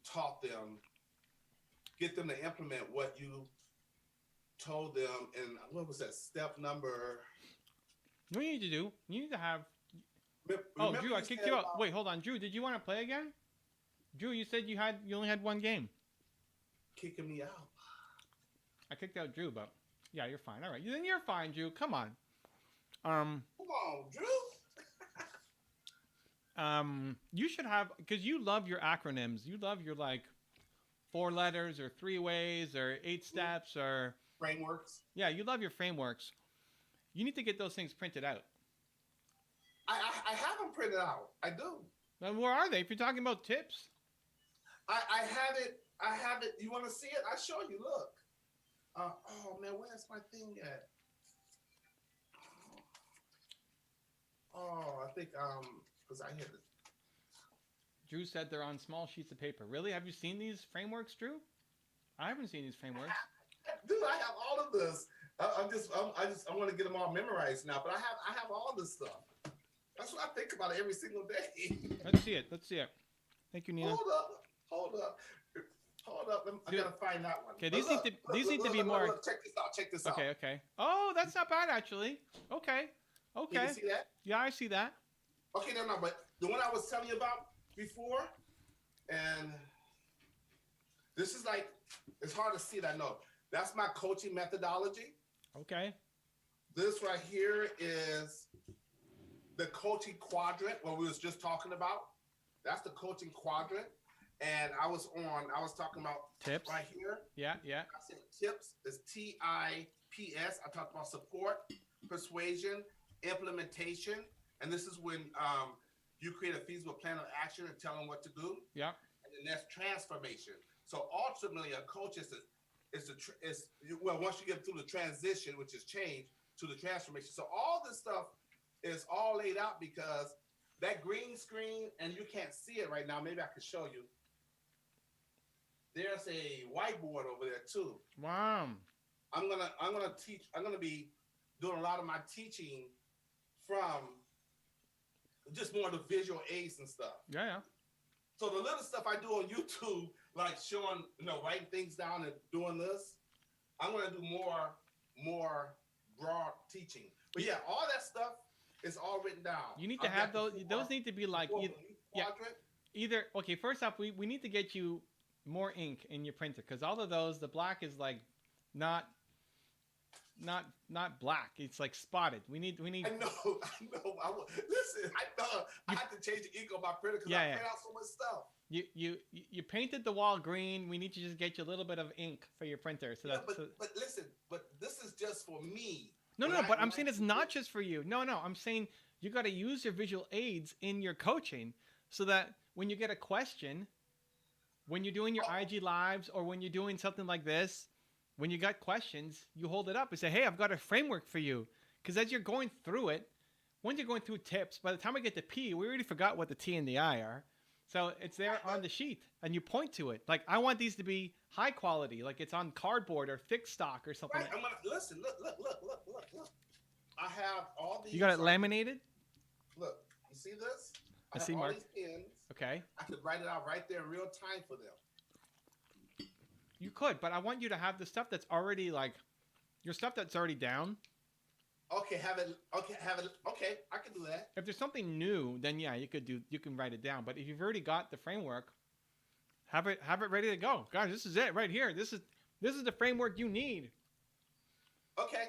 taught them. Get them to implement what you told them. And what was that step number? What you need to do, you need to have... Remember Drew, I kicked you out. Wait, hold on. Drew, did you want to play again? Drew, you said you only had 1 game. Kicking me out. I kicked out Drew, but yeah, you're fine. All right, then you're fine, Drew. Come on. Come on, Drew. You should have, because you love your acronyms. You love your 4 letters or 3 ways or 8 steps or frameworks. Yeah, you love your frameworks. You need to get those things printed out. I have them printed out. I do. Then where are they? If you're talking about tips. I have it. You want to see it? I show you. Look. Oh man, where's my thing at? Oh, I think because I had to. Drew said they're on small sheets of paper. Really? Have you seen these frameworks, Drew? I haven't seen these frameworks. Dude, I have all of this. I want to get them all memorized now, but I have all this stuff. That's what I think about every single day. Let's see it. Thank you, Nina. Hold up. I gotta find that one. Okay, these need to be more. Look, check this out. Okay. Oh, that's not bad actually. Okay. You can see that? Yeah, I see that. Okay, no, but the one I was telling you about before, and this is it's hard to see it, I know. That's my coaching methodology. Okay. This right here is the coaching quadrant, what we was just talking about. That's the coaching quadrant. And I was talking about Tips right here. Yeah. I said tips is TIPS. I talked about support, persuasion, implementation. And this is when you create a feasible plan of action and tell them what to do. Yeah. And then that's transformation. So ultimately, a coach is once you get through the transition, which is change, to the transformation. So all this stuff is all laid out because that green screen, and you can't see it right now. Maybe I could show you. There's a whiteboard over there too. Wow. I'm gonna teach. I'm gonna be doing a lot of my teaching from just more of the visual aids and stuff. Yeah. So the little stuff I do on YouTube, like showing, writing things down and doing this, I'm gonna do more broad teaching. But yeah, all that stuff is all written down. You need to have those. Those need to be like either. Okay, first off, we need to get you more ink in your printer because all of those, the black is like not black. It's like spotted. We need. I know. Listen, I know. I have to change the ink on my printer because I print out so much stuff. You painted the wall green. We need to just get you a little bit of ink for your printer. So but listen, this is just for me. No, but I'm saying it's not just for you. No, I'm saying you got to use your visual aids in your coaching so that when you get a question, when you're doing your IG lives or when you're doing something like this, when you got questions, you hold it up and say, hey, I've got a framework for you. Because as you're going through it, when you're going through tips, by the time I get to P, we already forgot what the T and the I are. So it's there on the sheet and you point to it. Like, I want these to be high quality, like it's on cardboard or thick stock or something. Right. I'm gonna listen. Look. I have all these. You got it laminated? Look, you see this? I see, all Mark. these pins. Okay. I could write it out right there in real time for them. You could, but I want you to have the stuff that's already like your stuff that's already down. Okay, have it. Okay, I can do that. If there's something new, then yeah, you can write it down. But if you've already got the framework, have it ready to go. Guys, this is it right here. This is the framework you need. Okay,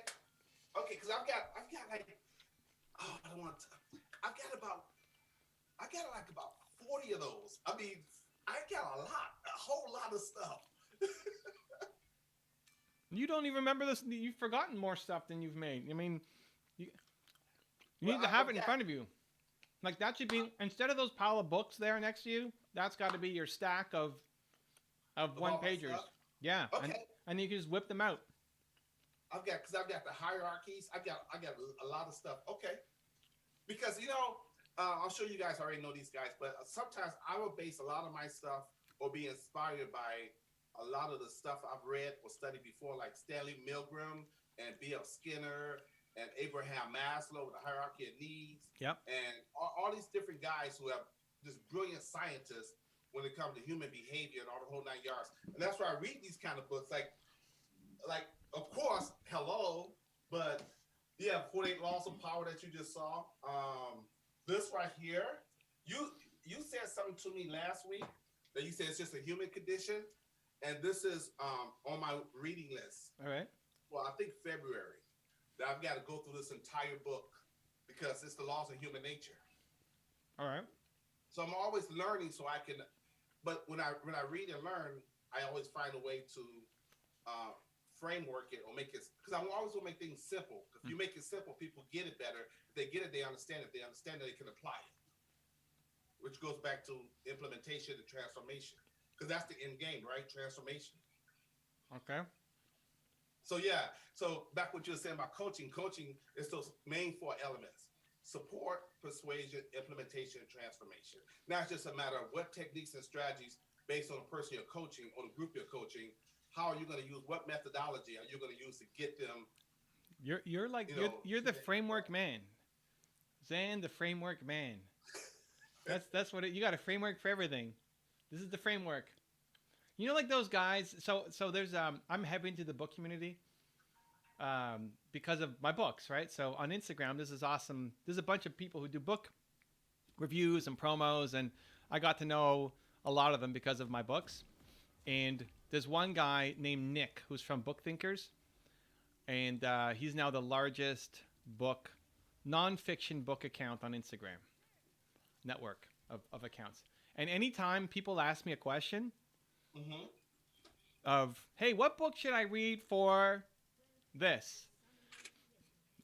because I've got like, I don't want to. I got like about 40 of those. I mean, I got a whole lot of stuff. You don't even remember this. You've forgotten more stuff than you've made. I mean, you need to have it in front of you. Like that should be, instead of those pile of books there next to you, that's got to be your stack of one-pagers. Yeah. Okay. And you can just whip them out. I've got the hierarchies. I got a lot of stuff. Okay. Because, I'm sure you guys already know these guys, but sometimes I will base a lot of my stuff or be inspired by a lot of the stuff I've read or studied before, like Stanley Milgram and B.F. Skinner and Abraham Maslow with the hierarchy of needs. Yep. And all these different guys who have just brilliant scientists when it comes to human behavior and all the whole 9 yards. And that's why I read these kind of books. Like of course, hello, but yeah, 48 Laws of Power that you just saw. This right here, you said something to me last week that you said it's just a human condition. And this is on my reading list. All right. Well, I think February. That I've got to go through this entire book because it's the laws of human nature. All right. So I'm always learning so I can, but when I read and learn, I always find a way to framework it or make it, because I always will make things simple. If you make it simple, people get it better. If they get it, they understand it. They understand that they can apply it, which goes back to implementation and transformation. Because that's the end game, right? Transformation. Okay. So yeah. So back what you were saying about coaching. Coaching is those main 4 elements: support, persuasion, implementation, and transformation. Now it's just a matter of what techniques and strategies, based on the person you're coaching or the group you're coaching, how are you going to use? What methodology are you going to use to get them? You're like you're the framework man, Zan, the framework man. That's what you got a framework for everything. This is the framework. Like those guys. So there's I'm heavy into the book community because of my books, right? So on Instagram, this is awesome. There's a bunch of people who do book reviews and promos, and I got to know a lot of them because of my books. And there's one guy named Nick who's from Book Thinkers. and he's now the largest nonfiction book account on Instagram network of accounts. And anytime people ask me a question of, hey, what book should I read for this?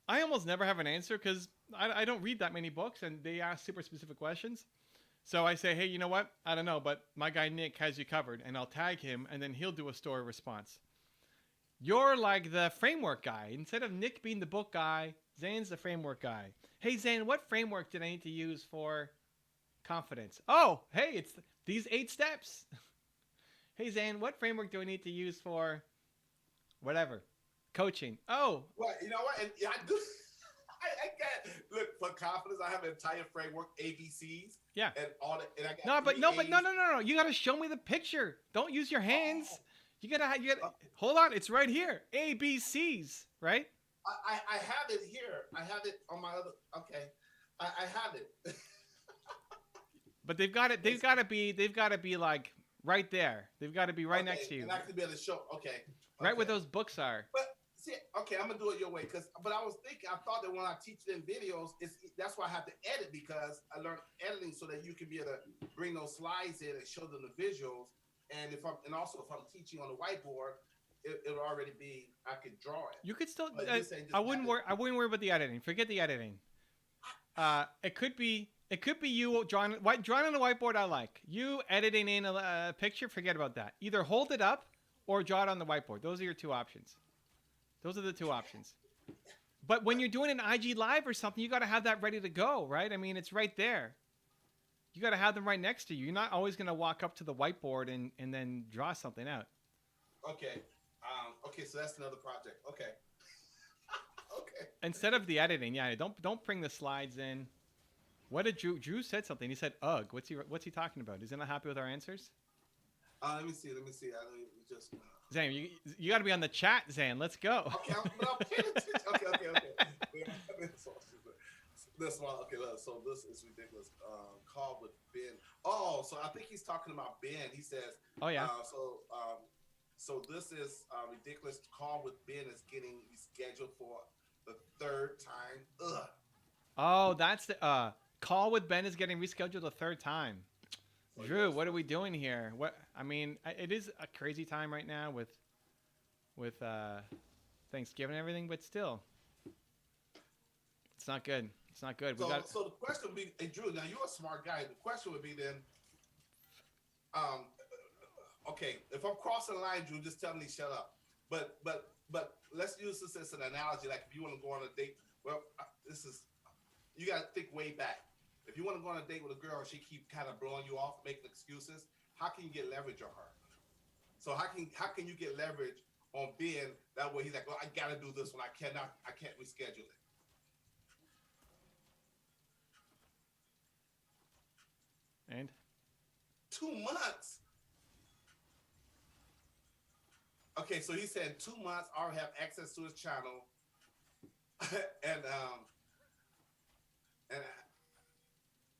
I almost never have an answer because I don't read that many books, and they ask super specific questions. So I say, hey, you know what? I don't know, but my guy Nick has you covered, and I'll tag him, and then he'll do a story response. You're like the framework guy. Instead of Nick being the book guy, Zane's the framework guy. Hey, Zane, what framework did I need to use for confidence? Oh, hey, it's these 8 steps. Hey, Zane, what framework do I need to use for whatever? Coaching. Oh. Well, you know what? And I do. I got look for confidence. I have an entire framework, ABCs. Yeah. And all that. And I got no. You got to show me the picture. Don't use your hands. Oh. You gotta. Hold on. It's right here. ABCs. Right. I have it here. I have it on my other. Okay. I have it. But they've got it. They've got to be like right there. They've got to be right next to you. And I can be able to show. Okay. Right where those books are. But see, okay, I'm gonna do it your way. But I was thinking, I thought that when I teach them videos, that's why I have to edit, because I learned editing so that you can be able to bring those slides in and show them the visuals. And also if I'm teaching on the whiteboard, it'll already be, I could draw it. You could still. I wouldn't worry about the editing. Forget the editing. It could be you drawing on the whiteboard. I like you editing in a picture. Forget about that. Either hold it up or draw it on the whiteboard. Those are your 2 options. Those are the 2 options. But when you're doing an IG Live or something, you got to have that ready to go, right? I mean, it's right there. You got to have them right next to you. You're not always going to walk up to the whiteboard and then draw something out. Okay. Okay, so that's another project. Okay. Okay. Instead of the editing, yeah, don't bring the slides in. What did Drew said something? He said, "Ugh." What's he talking about? Is he not happy with our answers? Let me see. I don't just. Zane, you got to be on the chat, Zane. Let's go. Okay, but I'm paying attention. Okay. This one. Okay, so this is ridiculous. Call with Ben. Oh, so I think he's talking about Ben. He says. Oh yeah. So this is ridiculous. Call with Ben is getting scheduled for the 3rd time. Ugh. Oh, that's the call with Ben is getting rescheduled a 3rd time. Drew, what are we doing here? What I mean, it is a crazy time right now with Thanksgiving and everything, but still, it's not good. It's not good. So the question would be, hey, Drew, now you're a smart guy. The question would be then, okay, if I'm crossing the line, Drew, just tell me shut up. But let's use this as an analogy. Like if you want to go on a date, well, you got to think way back. If you want to go on a date with a girl and she keep kind of blowing you off, making excuses, how can you get leverage on her? So how can you get leverage on Ben? That way he's like, well, I got to do this one. I can't reschedule it. And 2 months. Okay, so he said 2 months. I already have access to his channel,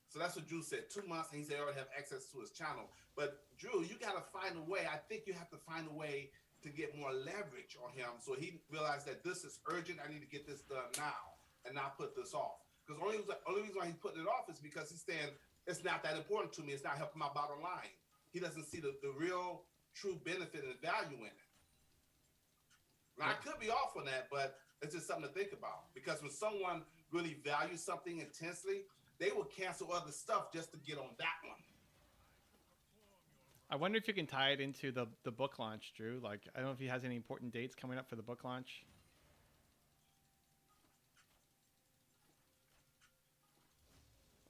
so that's what Drew said. 2 months, and he said I already have access to his channel. But Drew, you got to find a way. I think you have to find a way to get more leverage on him, so he realized that this is urgent. I need to get this done now and not put this off. Because only reason why he's putting it off is because he's saying it's not that important to me. It's not helping my bottom line. He doesn't see the real, true benefit and value in it. Now, I could be off on that, but it's just something to think about. Because when someone really values something intensely, they will cancel other stuff just to get on that one. I wonder if you can tie it into the book launch, Drew. Like, I don't know if he has any important dates coming up for the book launch.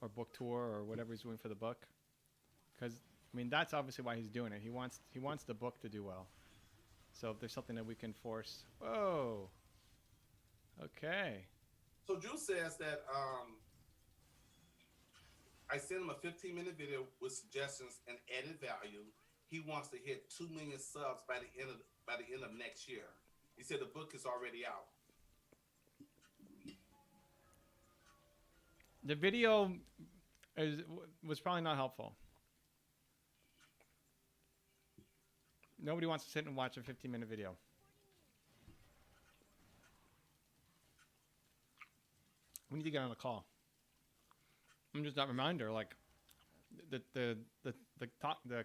Or book tour or whatever he's doing for the book. Because, I mean, that's obviously why he's doing it. He wants the book to do well. So if there's something that we can force. Whoa. Okay. So Drew says that I sent him a 15-minute video with suggestions and added value. He wants to hit 2 million subs by the end of next year. He said the book is already out. The video was probably not helpful. Nobody wants to sit and watch a 15-minute video. We need to get on a call. I'm just that reminder, like the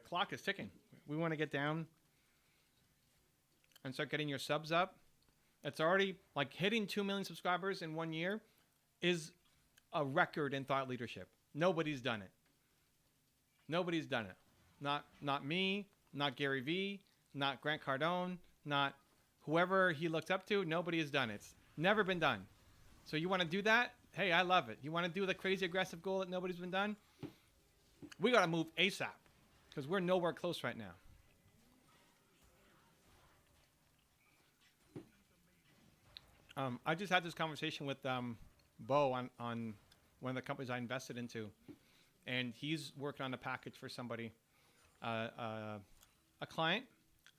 clock is ticking. We want to get down and start getting your subs up. It's already like hitting 2 million subscribers in 1 year is a record in thought leadership. Nobody's done it. Nobody's done it. Not me, not Gary Vee, not Grant Cardone, not whoever he looked up to. Nobody has done it. It's never been done. So you want to do that? Hey, I love it. You want to do the crazy aggressive goal that nobody's been done? We got to move ASAP because we're nowhere close right now. I just had this conversation with Bo on one of the companies I invested into, and he's working on a package for somebody, a client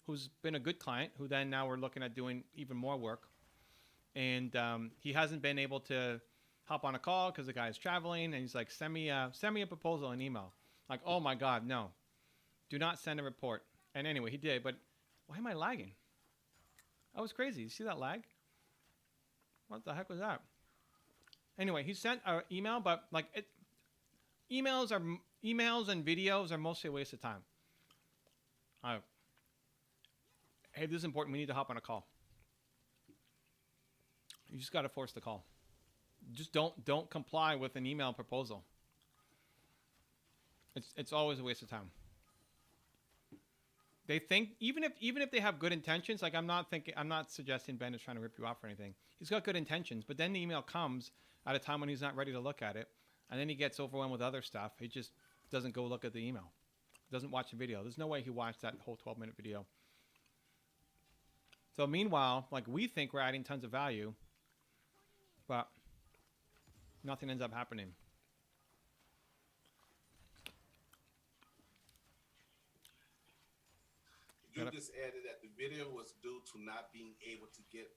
who's been a good client, who then now we're looking at doing even more work, and he hasn't been able to hop on a call because the guy's traveling, and he's like, send me a proposal, an email. Like, oh my God, no, do not send a report. And anyway, he did, but why am I lagging? That was crazy. You see that lag? What the heck was that? Anyway, he sent an email, but like emails and videos are mostly a waste of time. Hey, this is important. We need to hop on a call. You just got to force the call. Just don't comply with an email proposal. It's always a waste of time. They think even if they have good intentions, like I'm not suggesting Ben is trying to rip you off or anything. He's got good intentions, but then the email comes at a time when he's not ready to look at it, and then he gets overwhelmed with other stuff. He just doesn't go look at the email. Doesn't watch the video. There's no way he watched that whole 12-minute video. So meanwhile, like we think we're adding tons of value, but nothing ends up happening. You just added that the video was due to not being able to get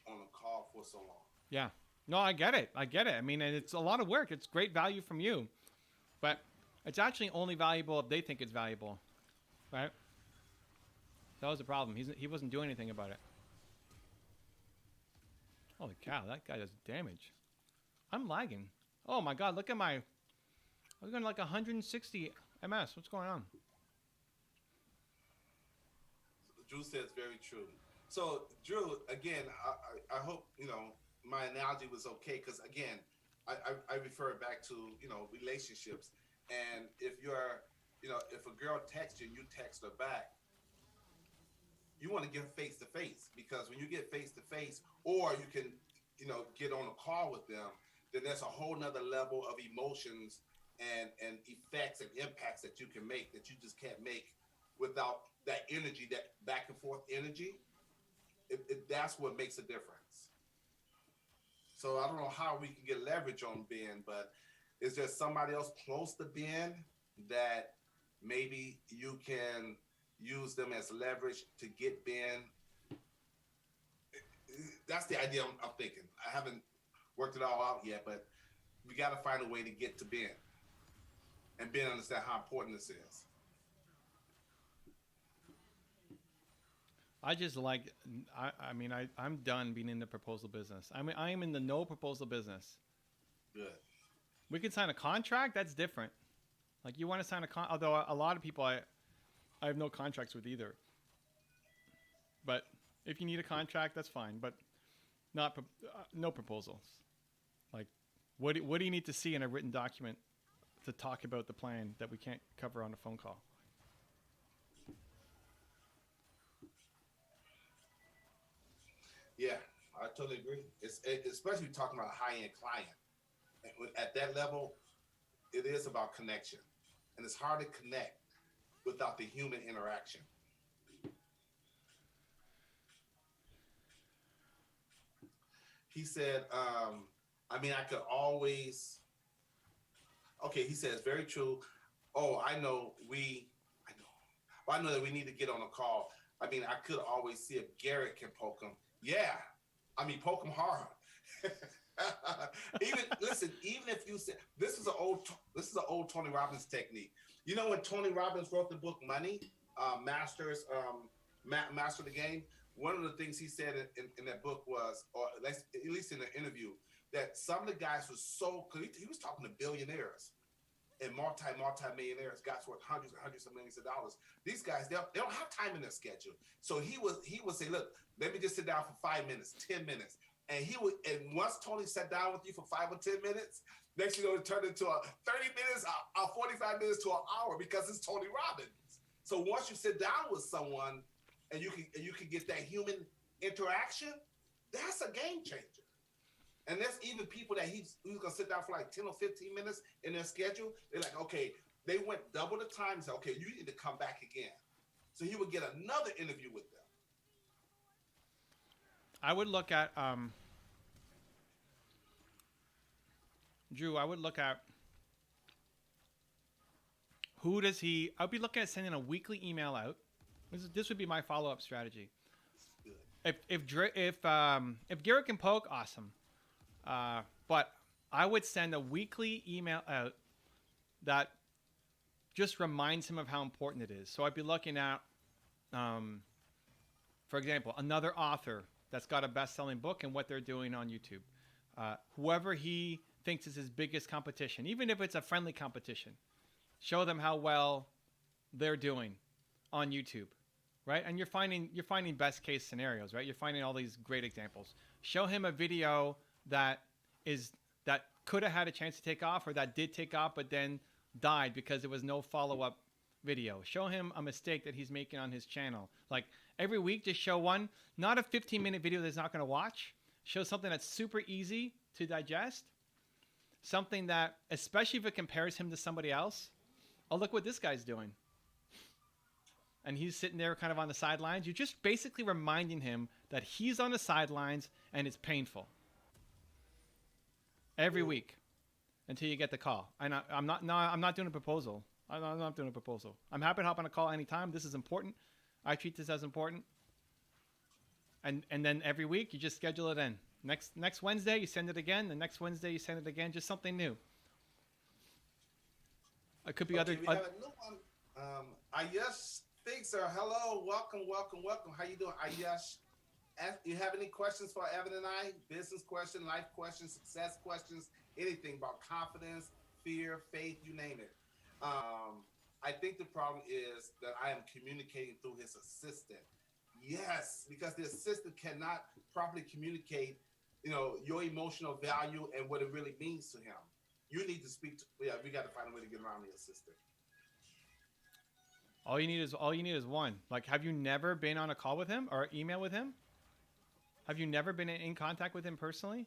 on a call for so long. Yeah. No, I get it. I mean, it's a lot of work. It's great value from you, but it's actually only valuable if they think it's valuable, right? That was the problem. He wasn't doing anything about it. Holy cow, that guy does damage. I'm lagging. Oh my God, look at I was going like 160 ms. What's going on? Drew says very true. So Drew, again, I hope, my analogy was okay. Cause again, I refer back to, relationships. And if you're, if a girl texts you and you text her back, you want to get face to face, because when you get face to face, or you can, get on a call with them, then there's a whole nother level of emotions and effects and impacts that you can make that you just can't make without that energy, that back and forth energy. That's what makes a difference. So I don't know how we can get leverage on Ben, but is there somebody else close to Ben that maybe you can use them as leverage to get Ben? That's the idea I'm thinking. I haven't worked it all out yet, but we got to find a way to get to Ben and Ben understand how important this is. I just like, I'm done being in the proposal business. I am in the no proposal business. Good. We can sign a contract. That's different. Like you want to sign although a lot of people I have no contracts with either. But if you need a contract, that's fine. But no proposals. Like what do you need to see in a written document to talk about the plan that we can't cover on a phone call? Yeah, I totally agree. Especially talking about a high-end client. At that level, it is about connection. And it's hard to connect without the human interaction. He said, I could always... Okay, he says, very true. Oh, I know that we need to get on a call. I could always see if Garrett can poke him. Yeah, poke him hard. Even if you say this is an old Tony Robbins technique. You know when Tony Robbins wrote the book Money, Master the Game. One of the things he said in that book was, or at least in the interview, that some of the guys were so, because he was talking to billionaires and multi-millionaires, guys worth hundreds and hundreds of millions of dollars. These guys, they don't have time in their schedule. So he would say, look, let me just sit down for 5 minutes, 10 minutes. And once Tony sat down with you for 5 or 10 minutes, next you know, it turned into a 30 minutes, a 45 minutes to an hour, because it's Tony Robbins. So once you sit down with someone and you can get that human interaction, that's a game changer. And there's even people that he's gonna sit down for like 10 or 15 minutes in their schedule. They're like, okay, they went double the time. So okay, you need to come back again. So he would get another interview with them. I would look at Drew. I would look at who does he. I'd be looking at sending a weekly email out. This would be my follow-up strategy. If Garrett can poke, awesome. But I would send a weekly email out that just reminds him of how important it is. So I'd be looking at, for example, another author that's got a best-selling book and what they're doing on YouTube. Whoever he thinks is his biggest competition, even if it's a friendly competition, show them how well they're doing on YouTube, right? And you're finding best-case scenarios, right? You're finding all these great examples. Show him a video that could have had a chance to take off, or that did take off but then died because there was no follow-up video. Show him a mistake that he's making on his channel. Like every week, just show one, not a 15-minute video that he's not going to watch. Show something that's super easy to digest. Something that, especially if it compares him to somebody else, oh, look what this guy's doing. And he's sitting there kind of on the sidelines. You're just basically reminding him that he's on the sidelines and it's painful. Every week until you get the call. And I'm not doing a proposal. I'm not doing a proposal. I'm happy to hop on a call anytime. This is important. I treat this as important. And then every week you just schedule it in. Next Wednesday you send it again. The next Wednesday you send it again. Just something new. It could be other. We have a new one. Ayush Fixer, hello, welcome. How you doing, Ayush? You have any questions for Evan and I? Business question, life questions, success questions, anything about confidence, fear, faith, you name it. I think the problem is that I am communicating through his assistant. Yes, because the assistant cannot properly communicate, your emotional value and what it really means to him. You need to speak to, we got to find a way to get around the assistant. All you need is one. Like, have you never been on a call with him or email with him? Have you never been in contact with him personally?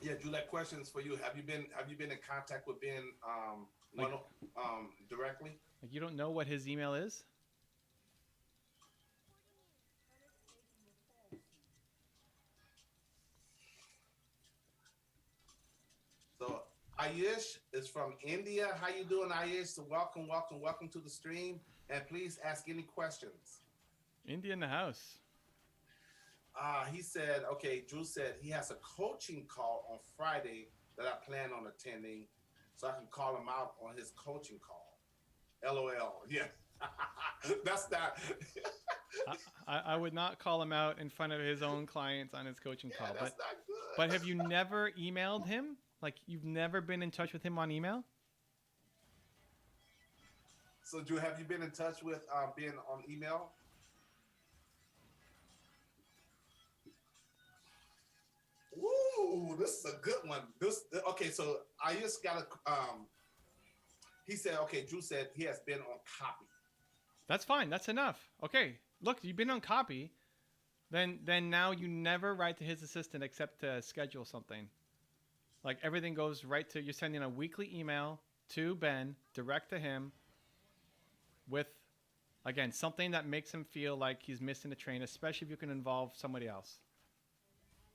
Yeah, Drew, that question is for you. Have you been in contact with Ben directly? Like, you don't know what his email is? So Ayush is from India. How you doing, Ayush? So welcome to the stream. And please ask any questions. India in the house. He said, okay, Drew said he has a coaching call on Friday that I plan on attending, so I can call him out on his coaching call. LOL. Yeah. That's not. I would not call him out in front of his own clients on his coaching call. That's not good. But have you never emailed him? Like, you've never been in touch with him on email? So, Drew, have you been in touch with Ben on email? Ooh, this is a good one. Okay, so I just got a. He said, okay, Drew said he has been on copy. That's fine. That's enough. Okay, look, you've been on copy. Then now you never write to his assistant except to schedule something. Like, everything goes right to, you're sending a weekly email to Ben, direct to him, with, again, something that makes him feel like he's missing the train, especially if you can involve somebody else.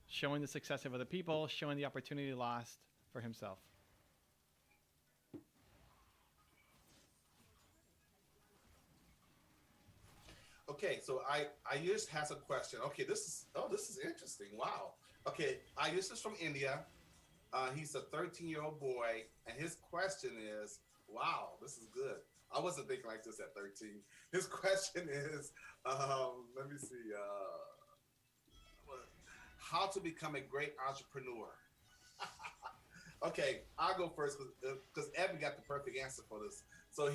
Showing the success of other people, showing the opportunity lost for himself. Okay, so Ayush has a question. Okay, this is interesting. Wow. Okay, Ayush is from India. He's a 13-year-old boy, and his question is, wow, this is good. I wasn't thinking like this at 13. His question is, let me see, how to become a great entrepreneur. Okay, I'll go first because Evan got the perfect answer for this. So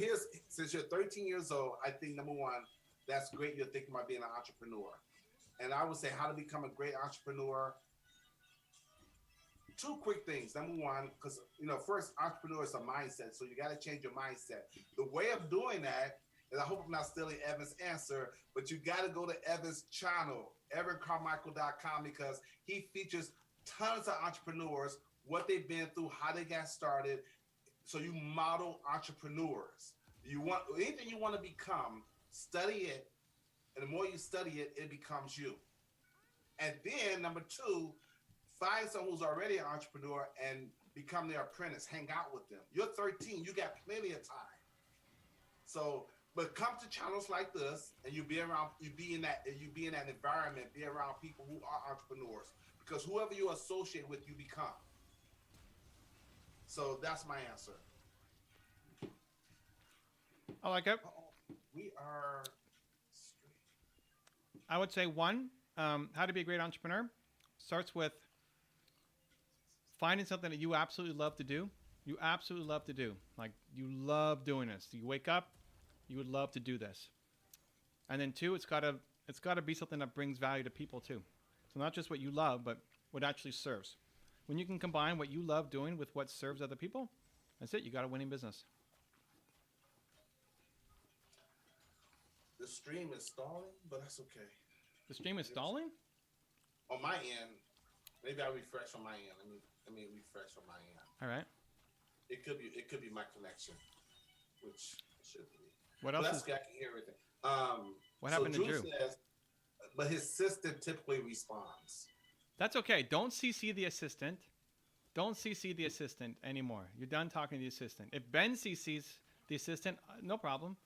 since you're 13 years old, I think number one, that's great. You're thinking about being an entrepreneur. And I would say how to become a great entrepreneur. Two quick things. Number one, because first, entrepreneur is a mindset, so you got to change your mindset. The way of doing that, and I hope I'm not stealing Evan's answer, but you got to go to Evan's channel, evancarmichael.com, because he features tons of entrepreneurs, what they've been through, how they got started. So you model entrepreneurs. Anything you want to become, study it, and the more you study it, it becomes you. And then number two, find someone who's already an entrepreneur and become their apprentice. Hang out with them. You're 13. You got plenty of time. So, but come to channels like this, and you be in that environment. Be around people who are entrepreneurs, because whoever you associate with, you become. So that's my answer. I like it. We are straight. I would say one, how to be a great entrepreneur starts with finding something that you absolutely love to do. You absolutely love to do. Like, you love doing this. You wake up, you would love to do this. And then two, it's gotta be something that brings value to people too. So not just what you love, but what actually serves. When you can combine what you love doing with what serves other people, that's it. You got a winning business. The stream is stalling, but that's okay. The stream is stalling? On my end, maybe I'll refresh on my end. Let me refresh on my end. All right. It could be my connection, which it should be. What else? But that's okay. I can hear everything. What happened to Drew? Says, but his assistant typically responds. That's okay. Don't CC the assistant. Don't CC the assistant anymore. You're done talking to the assistant. If Ben CCs the assistant, no problem.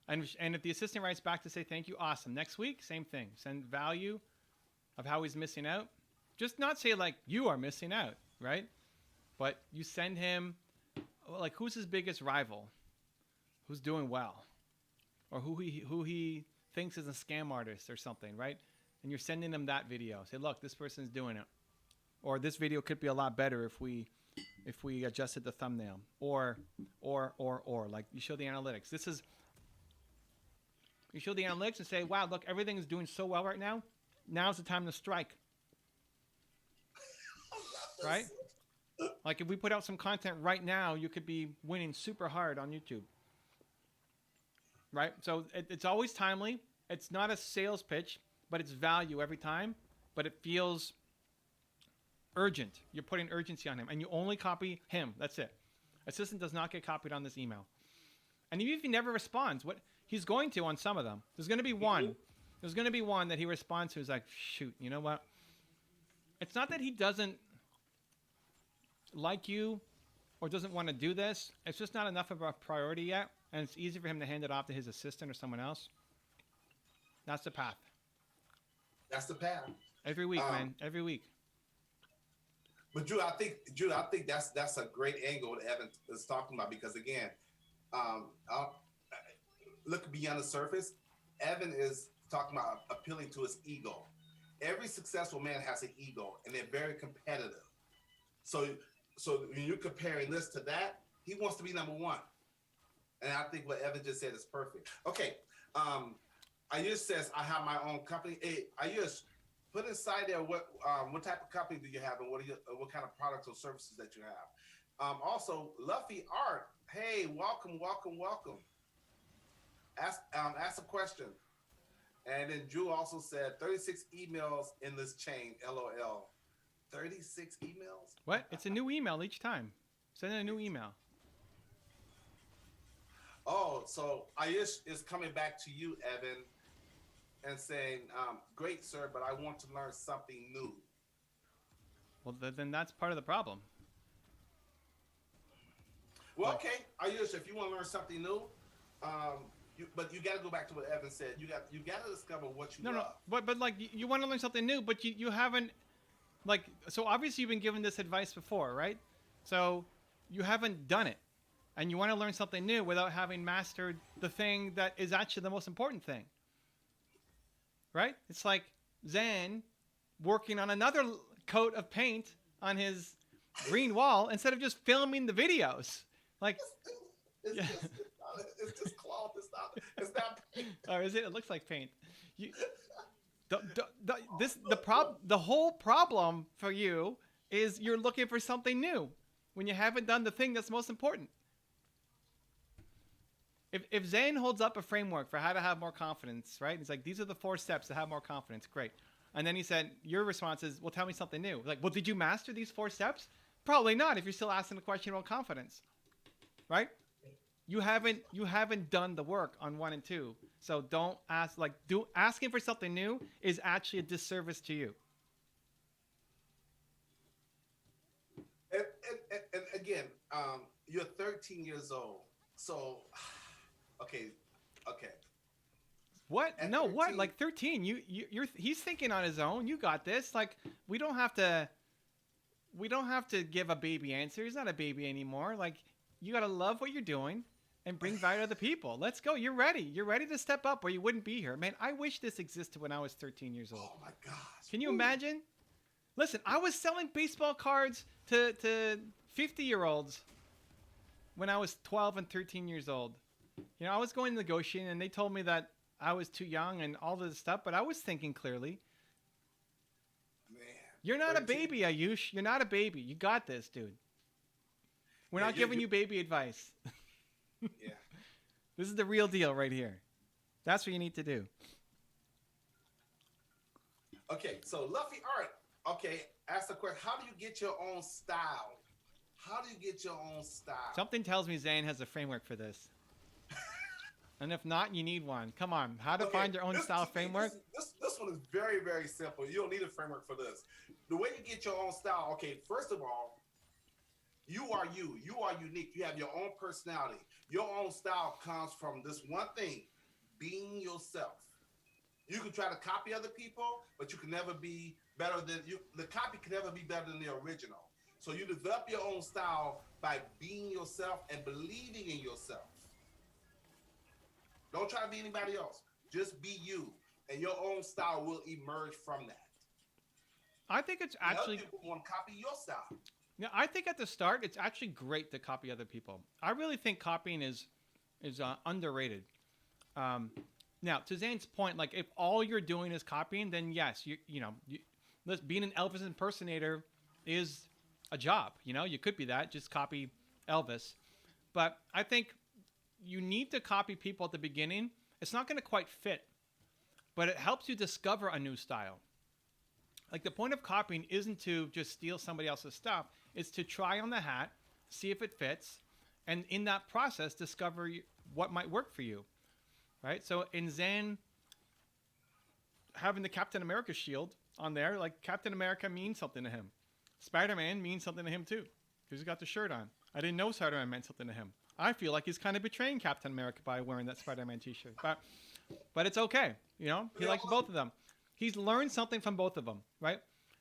And if the assistant writes back to say thank you, awesome. Next week, same thing. Send value of how he's missing out. Just not say like you are missing out, right? But you send him like who's his biggest rival, who's doing well, or who he thinks is a scam artist or something, right? And you're sending them that video. Say, look, this person's doing it, or this video could be a lot better if we adjusted the thumbnail, or like you show the analytics. You show the analytics and say, wow, look, everything is doing so well right now. Now's the time to strike. Right? Like if we put out some content right now, you could be winning super hard on YouTube. Right? So it's always timely. It's not a sales pitch, but it's value every time. But it feels urgent. You're putting urgency on him. And you only copy him. That's it. Assistant does not get copied on this email. And even if he never responds, he's going to on some of them. There's going to be one. There's going to be one that he responds to. Is like, shoot, you know what? It's not that he doesn't like you or doesn't want to do this. It's just not enough of a priority yet. And it's easy for him to hand it off to his assistant or someone else. That's the path. That's the path. Every week, man. Every week. But Drew, I think that's a great angle that Evan is talking about, because again, look beyond the surface. Evan is talking about appealing to his ego. Every successful man has an ego, and they're very competitive. So when you're comparing this to that, he wants to be number one. And I think what Evan just said is perfect. Okay. Ayush says, I have my own company. Hey, Ayush, put inside there what type of company do you have, and what kind of products or services that you have. Also, Luffy Art, hey, welcome. Ask a question. And then Drew also said 36 emails in this chain, LOL. 36 emails? What? It's a new email each time. Send a new email. Oh, so Ayush is coming back to you, Evan, and saying, great, sir, but I want to learn something new. Well, then that's part of the problem. Well, okay, Ayush, if you want to learn something new, but you got to go back to what Evan said. You got to discover what you love. No, but like you want to learn something new, but you haven't, so obviously you've been given this advice before, right? So you haven't done it. And you want to learn something new without having mastered the thing that is actually the most important thing. Right? It's like Zan working on another coat of paint on his green wall instead of just filming the videos. Like, it's just cloth. It's not paint. Or is it? It looks like paint. You, the whole problem for you is you're looking for something new when you haven't done the thing that's most important. If Zane holds up a framework for how to have more confidence, right? He's like, these are the 4 steps to have more confidence. Great. And then he said, your response is, well, tell me something new. Like, well, did you master these 4 steps? Probably not if you're still asking the question about confidence, right? You haven't done the work on 1 and 2. So don't ask, asking for something new is actually a disservice to you. And again, you're 13 years old. So, okay. What? At No, 13, what? Like 13? He's thinking on his own. You got this. Like, we don't have to give a baby answer. He's not a baby anymore. Like, you got to love what you're doing and bring value to other people. Let's go. You're ready. You're ready to step up or you wouldn't be here. Man, I wish this existed when I was 13 years old. Oh my gosh. Can you imagine? Listen, I was selling baseball cards to 50-year-olds when I was 12 and 13 years old. You know, I was going negotiating and they told me that I was too young and all this stuff, but I was thinking clearly. Man. You're not a baby, Ayush. You're not a baby. You got this, dude. We're not giving you baby advice. Yeah. This is the real deal right here. That's what you need to do. Okay, so Luffy, all right. Okay, ask the question. How do you get your own style? How do you get your own style? Something tells me Zane has a framework for this. And if not, you need one. Come on. How to find your own style framework? This one is very, very simple. You don't need a framework for this. The way you get your own style, okay, first of all, you are you. You are unique. You have your own personality. Your own style comes from this one thing, being yourself. You can try to copy other people, but you can never be better than you. The copy can never be better than the original. So you develop your own style by being yourself and believing in yourself. Don't try to be anybody else. Just be you, and your own style will emerge from that. I think it's actually. Other people want to copy your style. Yeah, I think at the start it's actually great to copy other people. I really think copying is underrated. Now, to Zane's point, like if all you're doing is copying, then yes, being an Elvis impersonator is a job. You know, you could be that, just copy Elvis. But I think you need to copy people at the beginning. It's not going to quite fit, but it helps you discover a new style. Like the point of copying isn't to just steal somebody else's stuff. It's to try on the hat, see if it fits, and in that process, discover what might work for you, right? So in Zen, having the Captain America shield on there, like Captain America means something to him. Spider-Man means something to him too, because he's got the shirt on. I didn't know Spider-Man meant something to him. I feel like he's kind of betraying Captain America by wearing that Spider-Man t-shirt, but it's okay. You know, he likes both of them. He's learned something from both of them, right?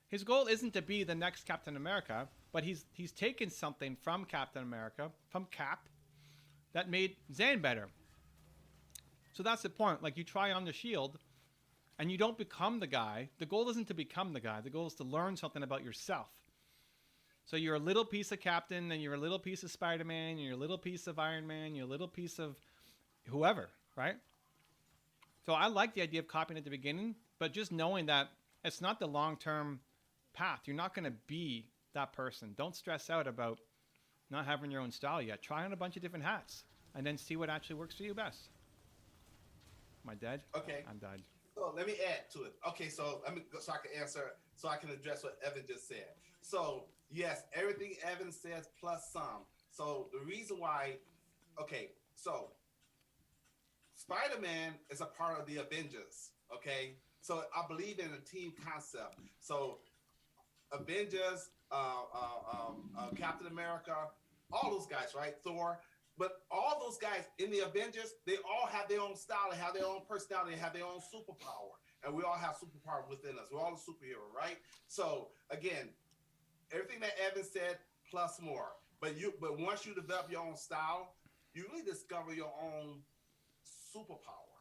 His goal isn't to be the next Captain America, but he's taken something from Captain America, from Cap, that made Zan better. So that's the point. Like you try on the shield, and you don't become the guy. The goal isn't to become the guy. The goal is to learn something about yourself. So you're a little piece of Captain, and you're a little piece of Spider-Man, and you're a little piece of Iron Man, you're a little piece of whoever, right? So I like the idea of copying at the beginning, but just knowing that it's not the long-term path. You're not going to be that person. Don't stress out about not having your own style yet. Try on a bunch of different hats and then see what actually works for you best. Am I dead? Okay. I'm dead. So let me add to it. Okay, so I can answer, so I can address what Evan just said. So yes, everything Evan says plus some. So the reason why, okay, so Spider-Man is a part of the Avengers. Okay, so I believe in a team concept. So Avengers, Captain America, all those guys, right? Thor. But all those guys in the Avengers, they all have their own style, they have their own personality, they have their own superpower. And we all have superpower within us. We're all a superhero, right? So again, everything that Evan said, plus more. But once you develop your own style, you really discover your own superpower,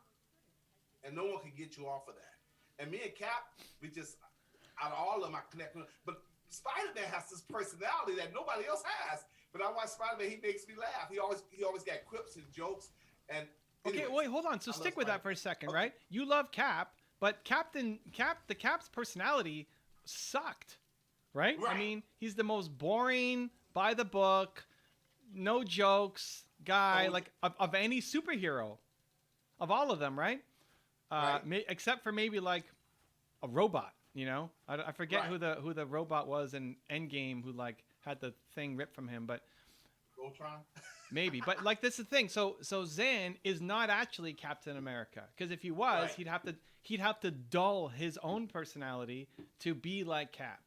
and no one can get you off of that. And me and Cap, we just out of all of them, I connect with. But Spider-Man has this personality that nobody else has. But I watch Spider-Man, he makes me laugh. He always got quips and jokes. And okay, anyways, wait, hold on. So stick with that for a second, right? You love Cap, but the Cap's personality sucked, right? I mean, he's the most boring, by the book, no jokes guy, like of any superhero, of all of them, right? Except for maybe like a robot, you know. I forget who the robot was in Endgame who like had the thing ripped from him, but Voltron. Maybe, but like this is the thing. So Zan is not actually Captain America, because if he was, he'd have to dull his own personality to be like Cap.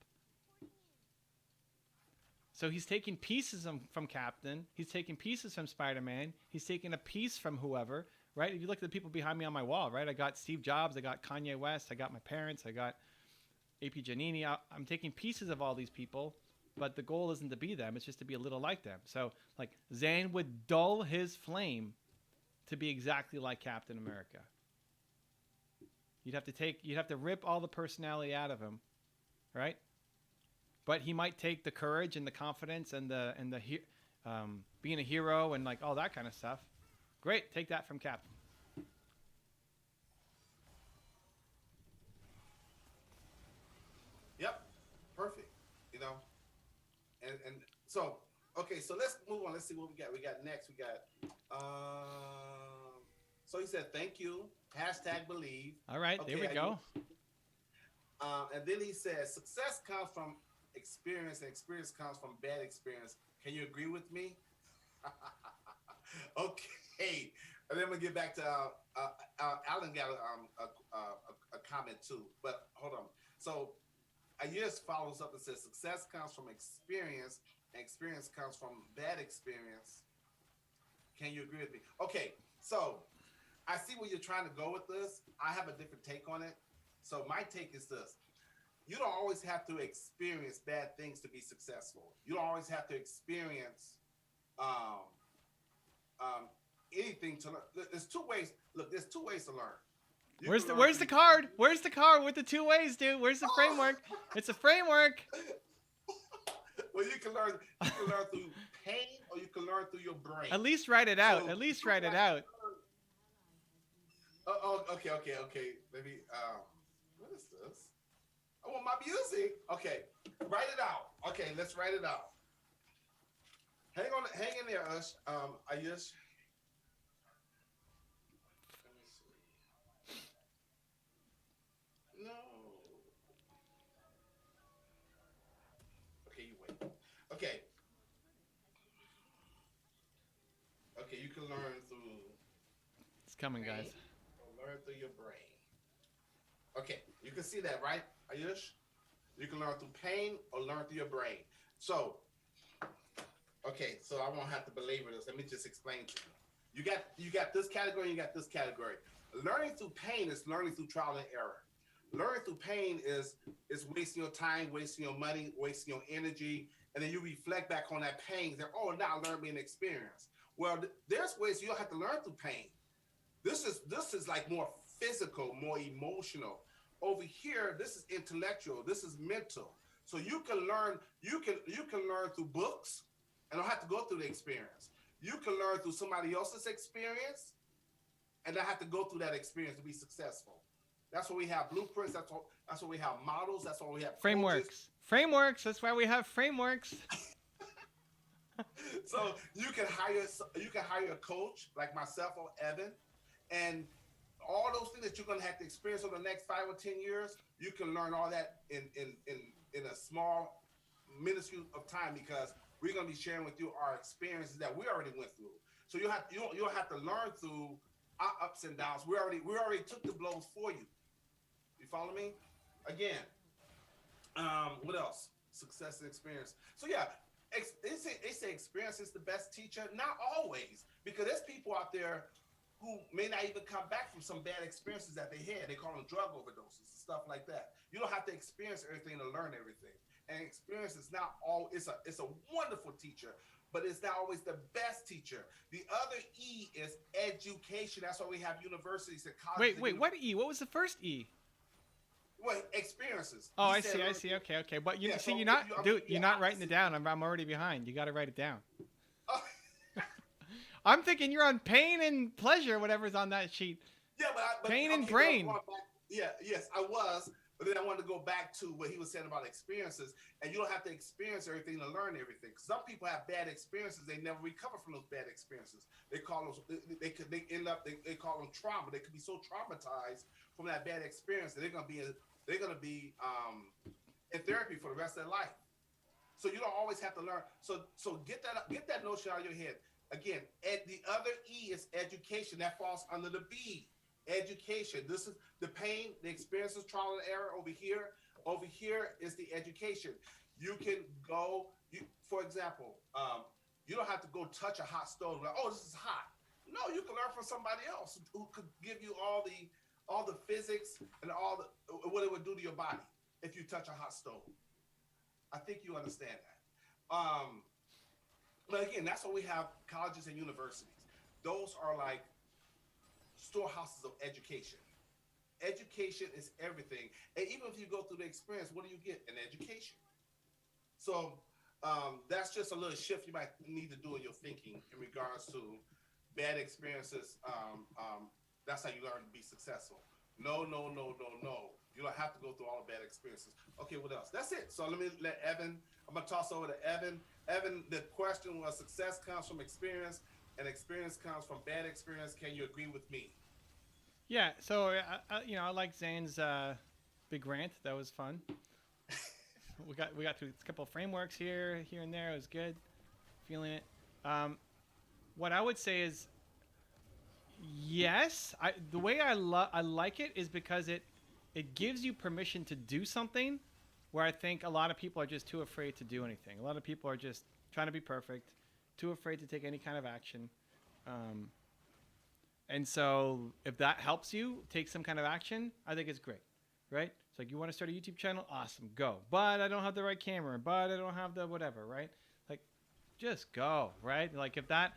So he's taking pieces from Captain. He's taking pieces from Spider-Man. He's taking a piece from whoever, right? If you look at the people behind me on my wall, right? I got Steve Jobs. I got Kanye West. I got my parents. I got AP Giannini. I'm taking pieces of all these people, but the goal isn't to be them. It's just to be a little like them. So like Zan would dull his flame to be exactly like Captain America. You'd have to rip all the personality out of him, right? But he might take the courage and the confidence and the being a hero and like all that kind of stuff. Great, take that from Captain. Yep, perfect. You know, and so okay, so let's move on. Let's see what we got. We got next. We got so he said thank you. #believe. All right, okay, there we go. And then he says success comes from experience, and experience comes from bad experience. Can you agree with me? Okay. And then we'll get back to Alan got a comment too, but hold on. So Ayers follows up and says success comes from experience, and experience comes from bad experience. Can you agree with me? Okay, so I see where you're trying to go with this. I have a different take on it. So my take is this. You don't always have to experience bad things to be successful. You don't always have to experience anything to learn. There's two ways. Look, there's two ways to learn. Where's the card? Where's the card with the two ways, dude? Where's the framework? It's a framework. Well, you can learn through pain, or you can learn through your brain. At least write it out. At least write it out. Oh, okay. Let me. What is this? I want my music. Okay, write it out. Okay, let's write it out. Hang in there, Ayush. Let me see. No. Okay, you wait. Okay. Okay, you can learn through. It's coming, guys. Learn through your brain. Okay, you can see that, right, Ayush? You can learn through pain or learn through your brain. So, okay, so I won't have to belabor this. Let me just explain to you. You got this category, you got this category. Learning through pain is learning through trial and error. Learning through pain is wasting your time, wasting your money, wasting your energy, and then you reflect back on that pain. That now I learned me an experience. Well, there's ways you don't have to learn through pain. This is like more physical, more emotional. Over here, this is intellectual. This is mental. So you can learn through books and don't have to go through the experience. You can learn through somebody else's experience and not have to go through that experience to be successful. That's why we have blueprints. That's why we have models. That's why we have frameworks. Coaches. Frameworks. That's why we have frameworks. So you can hire a coach like myself or Evan. And all those things that you're going to have to experience over the next 5 or 10 years, you can learn all that in a small minuscule of time, because we're going to be sharing with you our experiences that we already went through. So you'll have to learn through our ups and downs. We already took the blows for you. You follow me? Again, what else? Success and experience. So yeah, they say experience is the best teacher. Not always, because there's people out there who may not even come back from some bad experiences that they had. They call them drug overdoses, stuff like that. You don't have to experience everything to learn everything. And experience is not all. It's a wonderful teacher. but it's not always the best teacher. The other E is education. That's why we have universities and colleges. Wait, what E? What was the first E? Well, experiences. Oh, I see. Okay. But you see, you're not writing it down. I'm already behind. You got to write it down. Oh. I'm thinking you're on pain and pleasure, whatever's on that sheet. Yeah, but pain and brain. Yes, I was. But then I wanted to go back to what he was saying about experiences, and you don't have to experience everything to learn everything. Some people have bad experiences; they never recover from those bad experiences. They call them they call them trauma. They could be so traumatized from that bad experience that they're gonna be in therapy for the rest of their life. So you don't always have to learn. So get that notion out of your head. Again, the other E is education. That falls under the B. Education. This is the pain, the experiences, trial and error over here. Over here is the education. You can go, for example, you don't have to go touch a hot stove. Like, oh, this is hot. No, you can learn from somebody else who could give you all the physics and what it would do to your body if you touch a hot stove. I think you understand that. But again, that's why we have colleges and universities. Those are like storehouses of education. Education is everything. And even if you go through the experience, what do you get? An education. So that's just a little shift you might need to do in your thinking in regards to bad experiences. That's how you learn to be successful. No. You don't have to go through all the bad experiences. Okay, what else? That's it. So let me let Evan, I'm going to toss over to Evan. Evan, the question was success comes from experience and experience comes from bad experience. Can you agree with me? Yeah, so I like Zane's big rant. That was fun. we got through a couple of frameworks here and there. It was good. Feeling it. What I would say is, yes. The way I like it is because it gives you permission to do something, where I think a lot of people are just too afraid to do anything. A lot of people are just trying to be perfect, too afraid to take any kind of action. And so if that helps you take some kind of action, I think it's great, right? It's like, you want to start a YouTube channel? Awesome, go. But I don't have the right camera, but I don't have the whatever, right? Like, just go, right? Like if that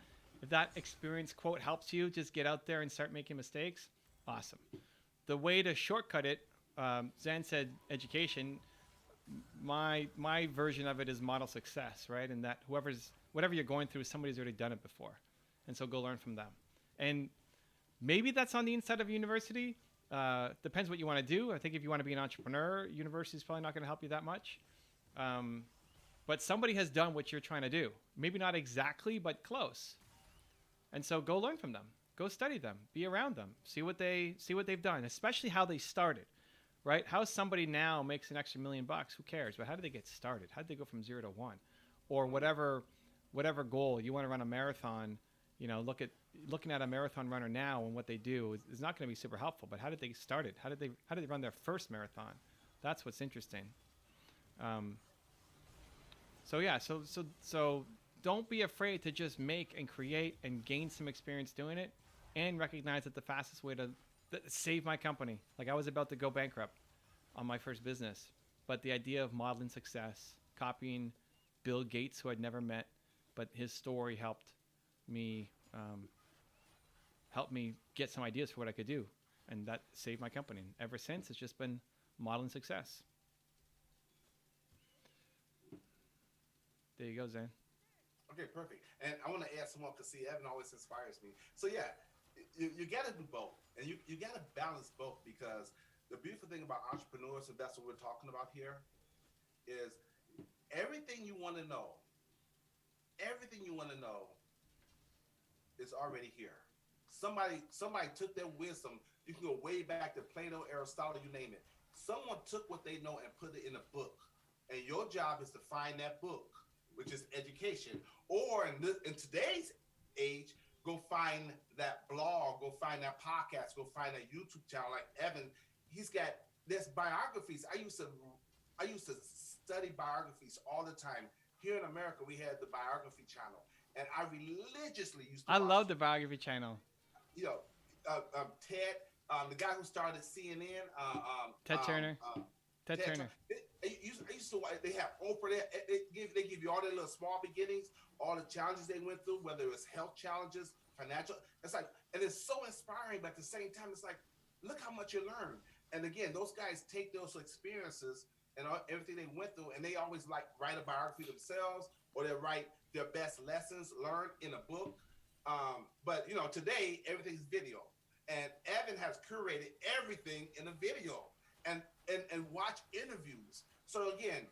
experience quote helps you, just get out there and start making mistakes. Awesome. The way to shortcut it, Zen said education. My version of it is model success, right? And that whatever you're going through, somebody's already done it before. And so go learn from them. And maybe that's on the inside of a university. Depends what you want to do. I think if you want to be an entrepreneur, university is probably not going to help you that much. But somebody has done what you're trying to do. Maybe not exactly, but close. And so go learn from them. Go study them. Be around them. See what they've done, especially how they started. Right? How somebody now makes an extra $1 million? Who cares? But how did they get started? How did they go from 0 to 1? Or whatever goal you want to run a marathon. Looking at a marathon runner now and what they do is not going to be super helpful. But how did they start it? How did they run their first marathon? That's what's interesting. So don't be afraid to just make and create and gain some experience doing it, and recognize that the fastest way to save my company. Like, I was about to go bankrupt on my first business, but the idea of modeling success, copying Bill Gates, who I'd never met, but his story helped me get some ideas for what I could do, and that saved my company. And ever since, it's just been modeling success. There you go, Zane. Okay, perfect. And I want to add some more because, see, Evan always inspires me. So, yeah, you got to do both. And you got to balance both, because the beautiful thing about entrepreneurs, if that's what we're talking about here, is everything you want to know is already here. Somebody took their wisdom. You can go way back to Plato, Aristotle, you name it. Someone took what they know and put it in a book. And your job is to find that book, which is education. Or in today's age, go find that blog, go find that podcast, go find that YouTube channel like Evan. There's biographies. I used to study biographies all the time. Here in America, we had the biography channel, and I religiously used to watch. I love the biography channel. Ted, the guy who started CNN. Ted Turner. Ted Turner. I used to. They have Oprah there. They give you all their little small beginnings, all the challenges they went through, whether it was health challenges, financial. It's like, and it's so inspiring, but at the same time, it's like, look how much you learn. And again, those guys take those experiences and everything they went through, and they always like write a biography themselves, or they write their best lessons learned in a book. But you know, today everything's video, and Evan has curated everything in a video, and watch interviews. So again,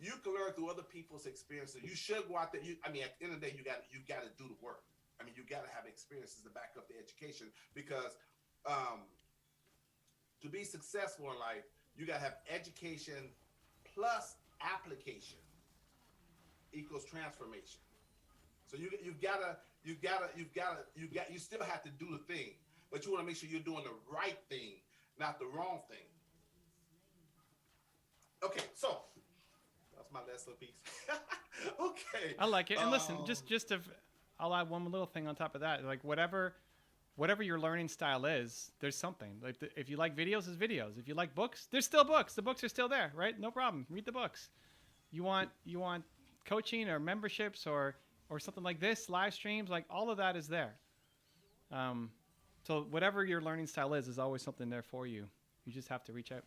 you can learn through other people's experiences. You should go out there. I mean, at the end of the day, you got to do the work. I mean, you got to have experiences to back up the education, because to be successful in life, you got to have education plus application equals transformation. So you still have to do the thing, but you want to make sure you're doing the right thing, not the wrong thing. Okay, so that's my last little piece. Okay. I like it. And listen, I'll add one little thing on top of that. Like whatever your learning style is, there's something. Like if you like videos, there's videos. If you like books, there's still books. The books are still there, right? No problem. Read the books. You want coaching or memberships or something like this, live streams, like all of that is there. So whatever your learning style is always something there for you. You just have to reach out.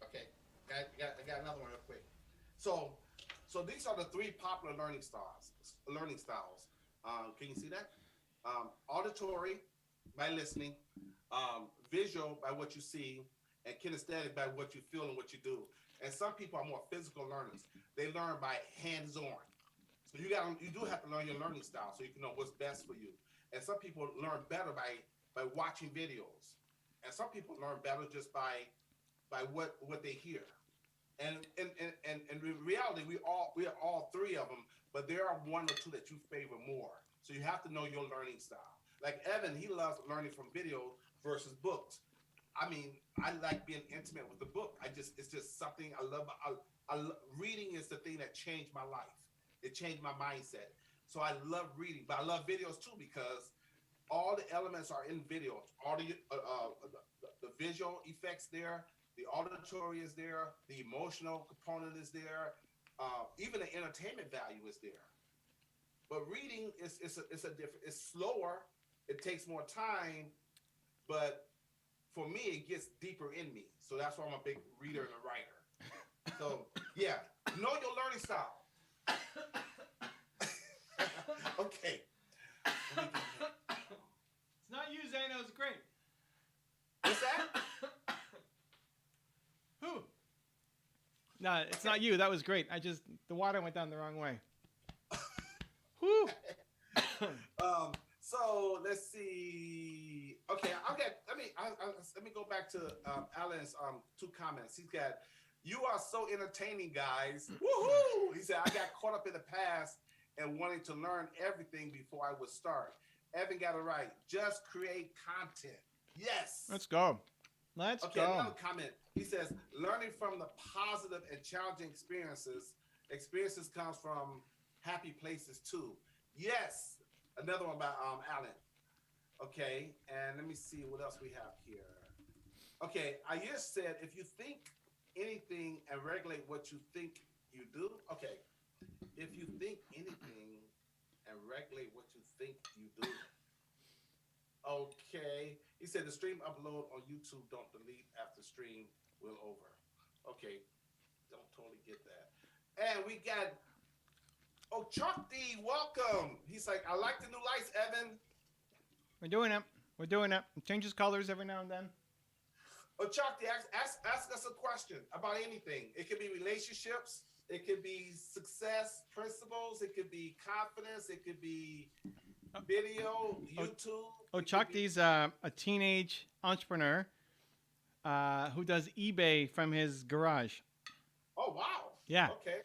Okay. I got another one real quick. So these are the 3 popular learning styles. Can you see that? Auditory by listening, visual by what you see, and kinesthetic by what you feel and what you do. And some people are more physical learners. They learn by hands-on. So you do have to learn your learning style so you can know what's best for you. And some people learn better by watching videos. And some people learn better just by what they hear. And in reality, we are all 3 of them, but there are 1 or 2 that you favor more. So you have to know your learning style. Like Evan, he loves learning from video versus books. I mean, I like being intimate with the book. It's just something I love. Reading is the thing that changed my life. It changed my mindset. So I love reading, but I love videos too, because all the elements are in video. All the visual effects there, the auditory is there, the emotional component is there, even the entertainment value is there. But reading is different. It's slower. It takes more time, but for me, it gets deeper in me. So that's why I'm a big reader and a writer. So yeah, know your learning style. Okay. It's not you, Zano. It's great. What's that? Who? No, it's not you. That was great. The water went down the wrong way. Whew. So let's see. Okay, let me go back to Alan's 2 comments. He's got, "You are so entertaining, guys." Woohoo! He said, "I got caught up in the past and wanting to learn everything before I would start." Evan got it right. Just create content. Yes. Let's go. Let's go. Another comment. He says, "Learning from the positive and challenging experiences comes from happy places too." Yes. Another one by Alan. Okay, and let me see what else we have here. Okay, Ayush said, "If you think anything and regulate what you think you do." Okay, if you think anything and regulate what you think you do. Okay, he said the stream upload on YouTube, don't delete after stream will over. Okay, don't totally get that. And we got Chuck D, welcome. He's like, "I like the new lights, Evan." We're doing it. It changes colors every now and then. Chuck D, ask us a question about anything. It could be relationships. It could be success principles. It could be confidence. It could be video, YouTube. Chuck D's a teenage entrepreneur who does eBay from his garage. Oh, wow. Yeah. Okay.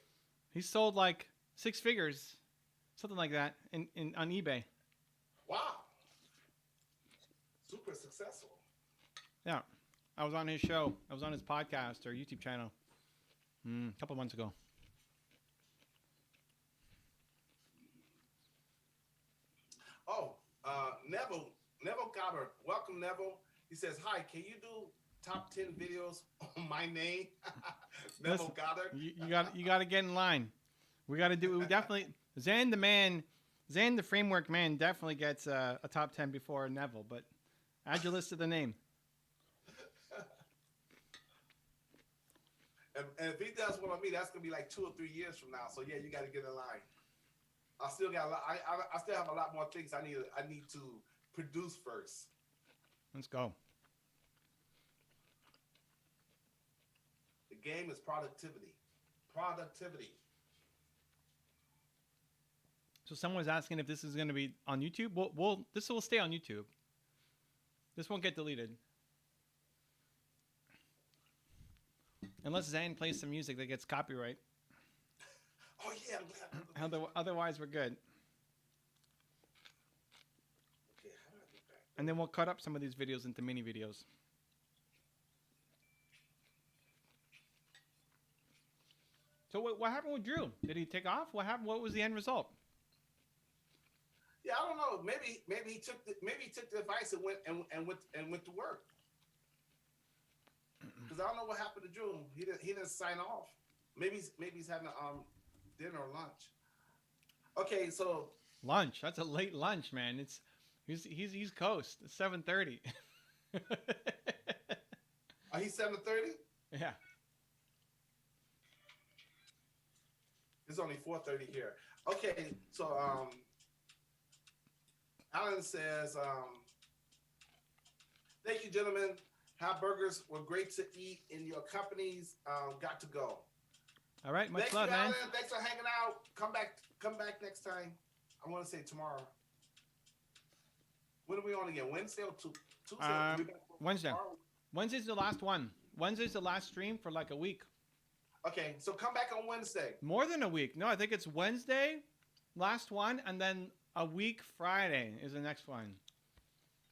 He sold like 6 figures, something like that, on eBay. Wow. Super successful. Yeah. I was on his show. I was on his podcast or YouTube channel a couple months ago. Oh, Neville Goddard. Welcome, Neville. He says, "Hi, can you do top 10 videos on my name. Neville Goddard. You got to get in line. We definitely Zan the framework man definitely gets a top 10 before Neville, but add your list to the name. And if he does one on me, that's gonna be like 2 or 3 years from now. So yeah, you got to get in line. I still got a lot. I still have a lot more things I need to produce first. Let's go. The game is productivity. Productivity. So someone's asking if this is going to be on YouTube. This will stay on YouTube. This won't get deleted. Unless Zan plays some music that gets copyright. Oh yeah, I'm glad. Otherwise, we're good. Okay, how do I get back? And then we'll cut up some of these videos into mini videos. So what happened with Drew? Did he take off? What happened? What was the end result? Yeah, I don't know. Maybe he took the advice and went to work. Because I don't know what happened to Drew. He didn't sign off. Maybe he's having dinner or lunch. Okay, so lunch. That's a late lunch, man. He's East Coast. It's 7:30. Are he 7:30? Yeah. It's only 4:30 here. Okay, so Alan says, thank you, gentlemen. Hamburgers were great to eat in your companies. Got to go. All right, much Thank love, you, man. Alan. Thanks for hanging out. Come back next time. I want to say tomorrow. When are we on again? Wednesday or Tuesday? Wednesday. Tomorrow? Wednesday's the last one. Wednesday's the last stream for like a week. Okay, so come back on Wednesday. More than a week. No, I think it's Wednesday, last one, and then a week Friday is the next one.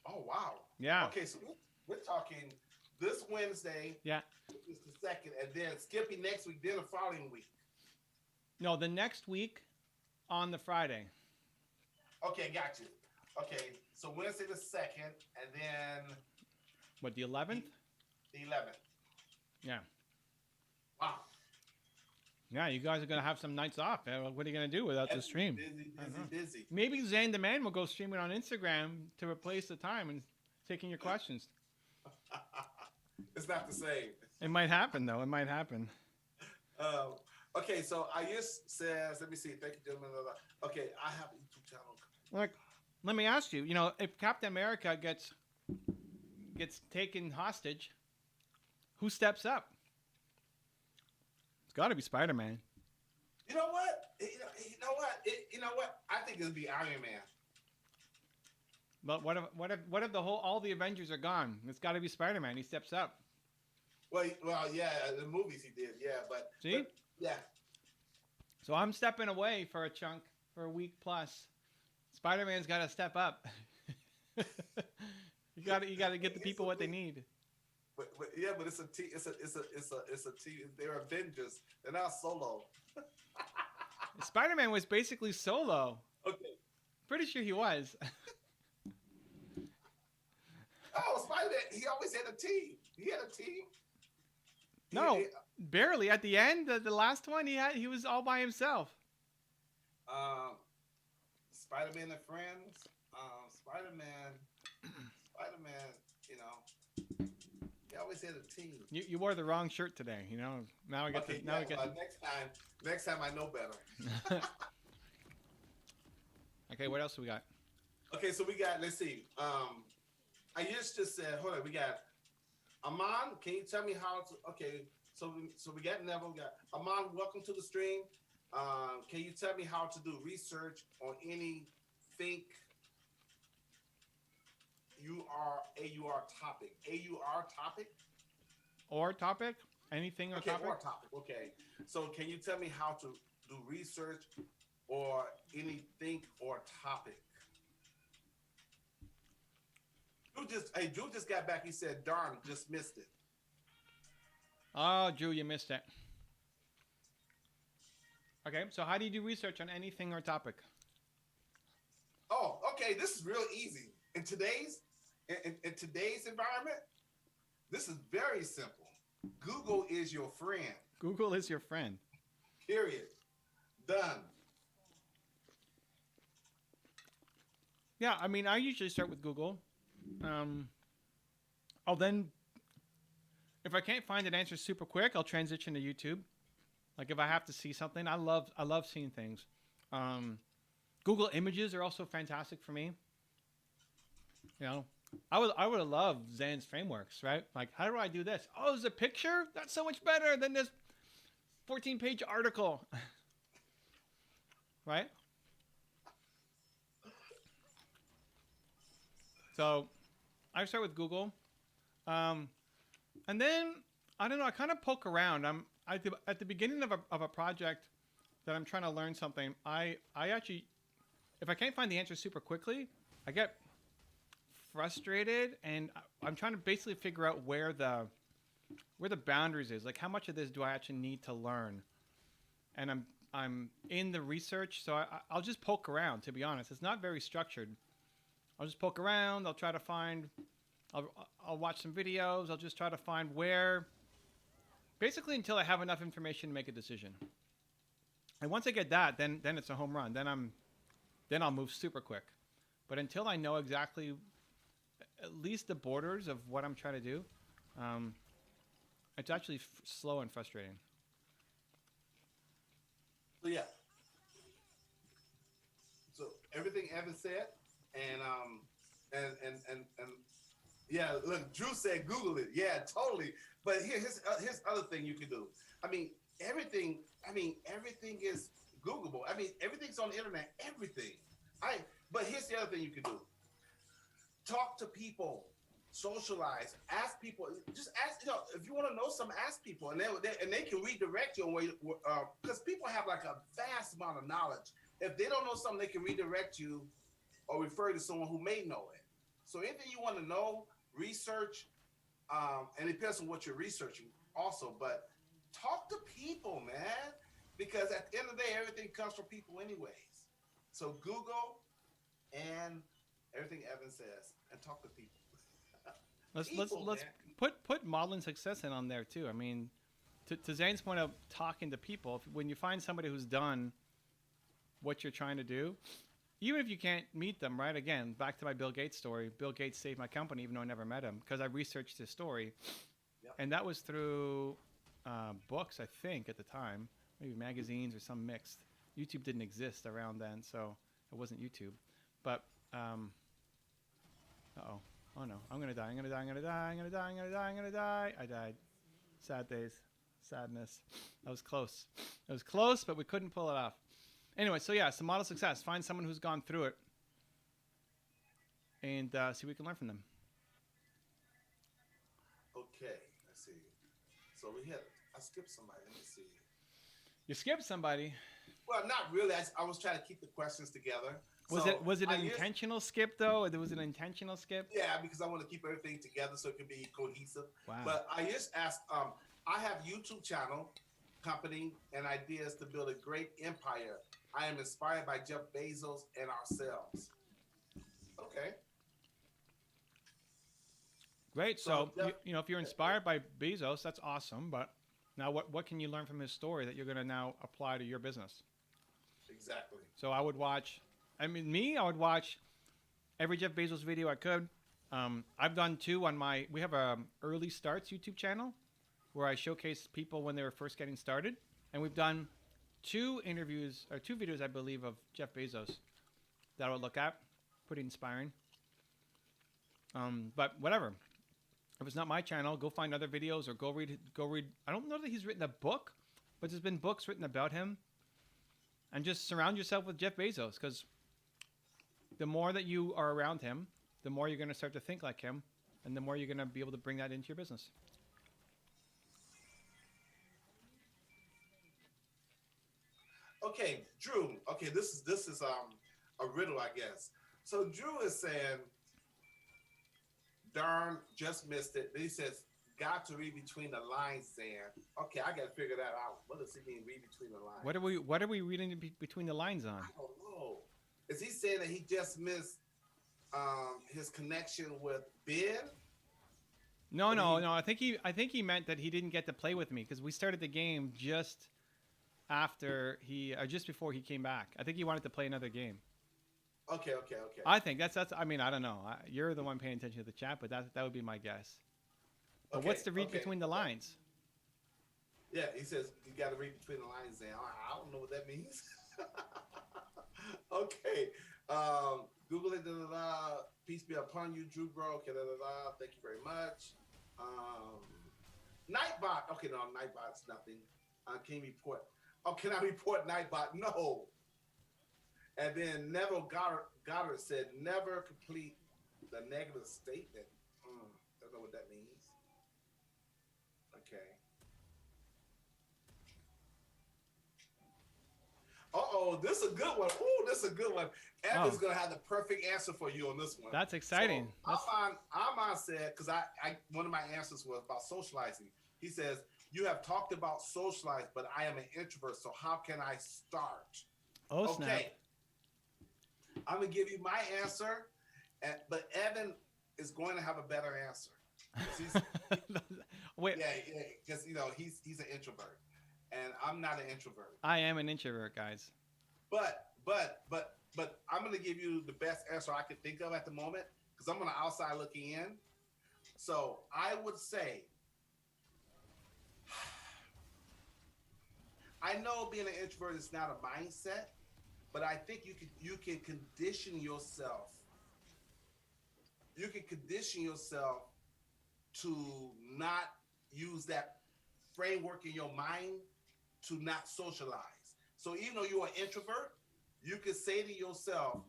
Oh, wow. Yeah. Okay, so we're talking this Wednesday. Yeah. Is the second, and then Skippy next week, then the following week. No, the next week on the Friday. Okay, got you. Okay, so Wednesday the 2nd, and then... What, the 11th? The 11th. Yeah. Wow. Yeah, you guys are going to have some nights off. What are you going to do without the stream? Busy. Maybe Zane the Man will go stream it on Instagram to replace the time and taking your questions. It's not the same. It might happen, though. It might happen. Okay, so Ayush says, let me see. Thank you, gentlemen. Okay, I have a YouTube channel. Like, let me ask you, if Captain America gets taken hostage, who steps up? It's got to be Spider-Man. You know what? You know what? I think it'll be Iron Man. But what if all the Avengers are gone? It's got to be Spider-Man. He steps up. Well, yeah, the movies he did, yeah, but see, but, yeah. So I'm stepping away for a chunk for a week plus. Spider-Man's got to step up. you got to get the people what they need. But yeah, but it's a team. It's a team. They're Avengers. They're not solo. Spider-Man was basically solo. Okay. Pretty sure he was. Oh, Spider-Man! He always had a team. He had a team. No, barely. At the end, the last one, he was all by himself. Spider-Man and Friends. Spider-Man. He always had a team. You wore the wrong shirt today. Now I get okay, now yeah, we get. Next time I know better. Okay, what else do we got? Okay, so we got. Let's see. Ayush just said, hold on. We got Aman. Can you tell me how to? Okay, so we got Neville. We got Aman. Welcome to the stream. Can you tell me how to do research on anything? AUR topic. AUR topic? Or topic? Anything or okay, topic? Or topic. Okay. So can you tell me how to do research or anything or topic? Drew just got back. He said, darn, just missed it. Oh, Drew, you missed it. Okay, so how do you do research on anything or topic? Oh, okay. This is real easy. In today's environment, This is very simple. Google is your friend. Google is your friend. Period. Done. Yeah, I mean, I usually start with Google. I'll then, if I can't find an answer super quick, I'll transition to YouTube. Like if I have to see something, I love seeing things. Google Images are also fantastic for me. You know, I would love Zan's frameworks, right? Like, how do I do this? Oh, there's a picture? That's so much better than this 14-page article. Right? So I start with Google. And then, I don't know, I kind of poke around. At the beginning of a project that I'm trying to learn something, I actually, if I can't find the answer super quickly, I get frustrated, and I'm trying to basically figure out where the boundaries is. Like, how much of this do I actually need to learn? And I'm in the research, so I'll just poke around, to be honest. It's not very structured. I'll just poke around. I'll try to find, I'll watch some videos. I'll just try to find where, basically until I have enough information to make a decision. And once I get that, then it's a home run. Then I'll move super quick. But until I know exactly at least the borders of what I'm trying to do, it's actually slow and frustrating. So yeah. So everything Evan said, and yeah, look, Drew said Google it. Yeah, totally. But here's other thing you can do. I mean, everything is Googleable. I mean, everything's on the internet. Everything. But here's the other thing you can do. Talk to people, socialize, ask people. Just ask. You know, if you want to know something, ask people, and they can redirect you. Because people have like a vast amount of knowledge. If they don't know something, they can redirect you or refer to someone who may know it. So anything you want to know, research, and it depends on what you're researching also. But talk to people, man, because at the end of the day, everything comes from people anyways. So Google and everything Evan says, and talk to people. Let's put modeling success in on there too. I mean, to Zane's point of talking to people, when you find somebody who's done what you're trying to do, even if you can't meet them, right? Again, back to my Bill Gates story. Bill Gates saved my company, even though I never met him, because I researched his story. Yep. And that was through books, I think, at the time. Maybe magazines or some mixed. YouTube didn't exist around then, so it wasn't YouTube. But, uh-oh. Oh, no. I'm going to die. I'm going to die. I'm going to die. I'm going to die. I'm going to die. I'm going to die. I died. Sad days. Sadness. That was close. It was close, but we couldn't pull it off. Anyway, so yeah, so model success. Find someone who's gone through it and see what we can learn from them. Okay, let's see. So I skipped somebody. Let me see. You skipped somebody. Well, not really. I was trying to keep the questions together. Was it an intentional skip though? Or there was an intentional skip? Yeah, because I want to keep everything together so it can be cohesive. Wow. But I just asked. I have YouTube channel, company, and ideas to build a great empire. I am inspired by Jeff Bezos and ourselves. Okay. Great. So you know, if you're inspired by Bezos, that's awesome. But now, what can you learn from his story that you're going to now apply to your business? Exactly. So I would watch. I would watch every Jeff Bezos video I could. I've done 2 on my. We have a early starts YouTube channel where I showcase people when they were first getting started, and we've done 2 interviews or 2 videos, I believe, of Jeff Bezos that I would look at. Pretty inspiring. But whatever. If it's not my channel, go find other videos or go read. I don't know that he's written a book, but there's been books written about him. And just surround yourself with Jeff Bezos, because the more that you are around him, the more you're going to start to think like him, and the more you're going to be able to bring that into your business. Okay, Drew. Okay, this is a riddle, I guess. So Drew is saying, darn, just missed it. Then he says, got to read between the lines, Zan. Okay, I got to figure that out. What does he mean, read between the lines? What are we reading between the lines on? I don't know. Is he saying that he just missed his connection with Ben? No, no, no. I think he meant that he didn't get to play with me because we started the game just after just before he came back. I think he wanted to play another game. Okay. I think that's. I mean, I don't know. You're the one paying attention to the chat, but that would be my guess. But what's the read between the lines? Yeah, he says you got to read between the lines. And I don't know what that means. Okay. Google it. Peace be upon you, Drew, bro. Okay. Thank you very much. Nightbot. Okay, no, Nightbot's nothing. Can you report? Oh, can I report Nightbot? No. And then Neville Goddard said, never complete the negative statement. Don't know what that means. Okay. This is a good one. Ooh, this is a good one. Evan's going to have the perfect answer for you on this one. That's exciting. So Amon said, because one of my answers was about socializing. He says, you have talked about socialize, but I am an introvert, so how can I start? Oh, snap. Okay. I'm going to give you my answer, but Evan is going to have a better answer. Wait. Yeah, because, he's an introvert, and I'm not an introvert. I am an introvert, guys. But I'm going to give you the best answer I can think of at the moment, because I'm on the outside looking in. So I would say, I know being an introvert is not a mindset, but I think you can condition yourself. You can condition yourself to not use that framework in your mind to not socialize. So even though you're an introvert, you can say to yourself,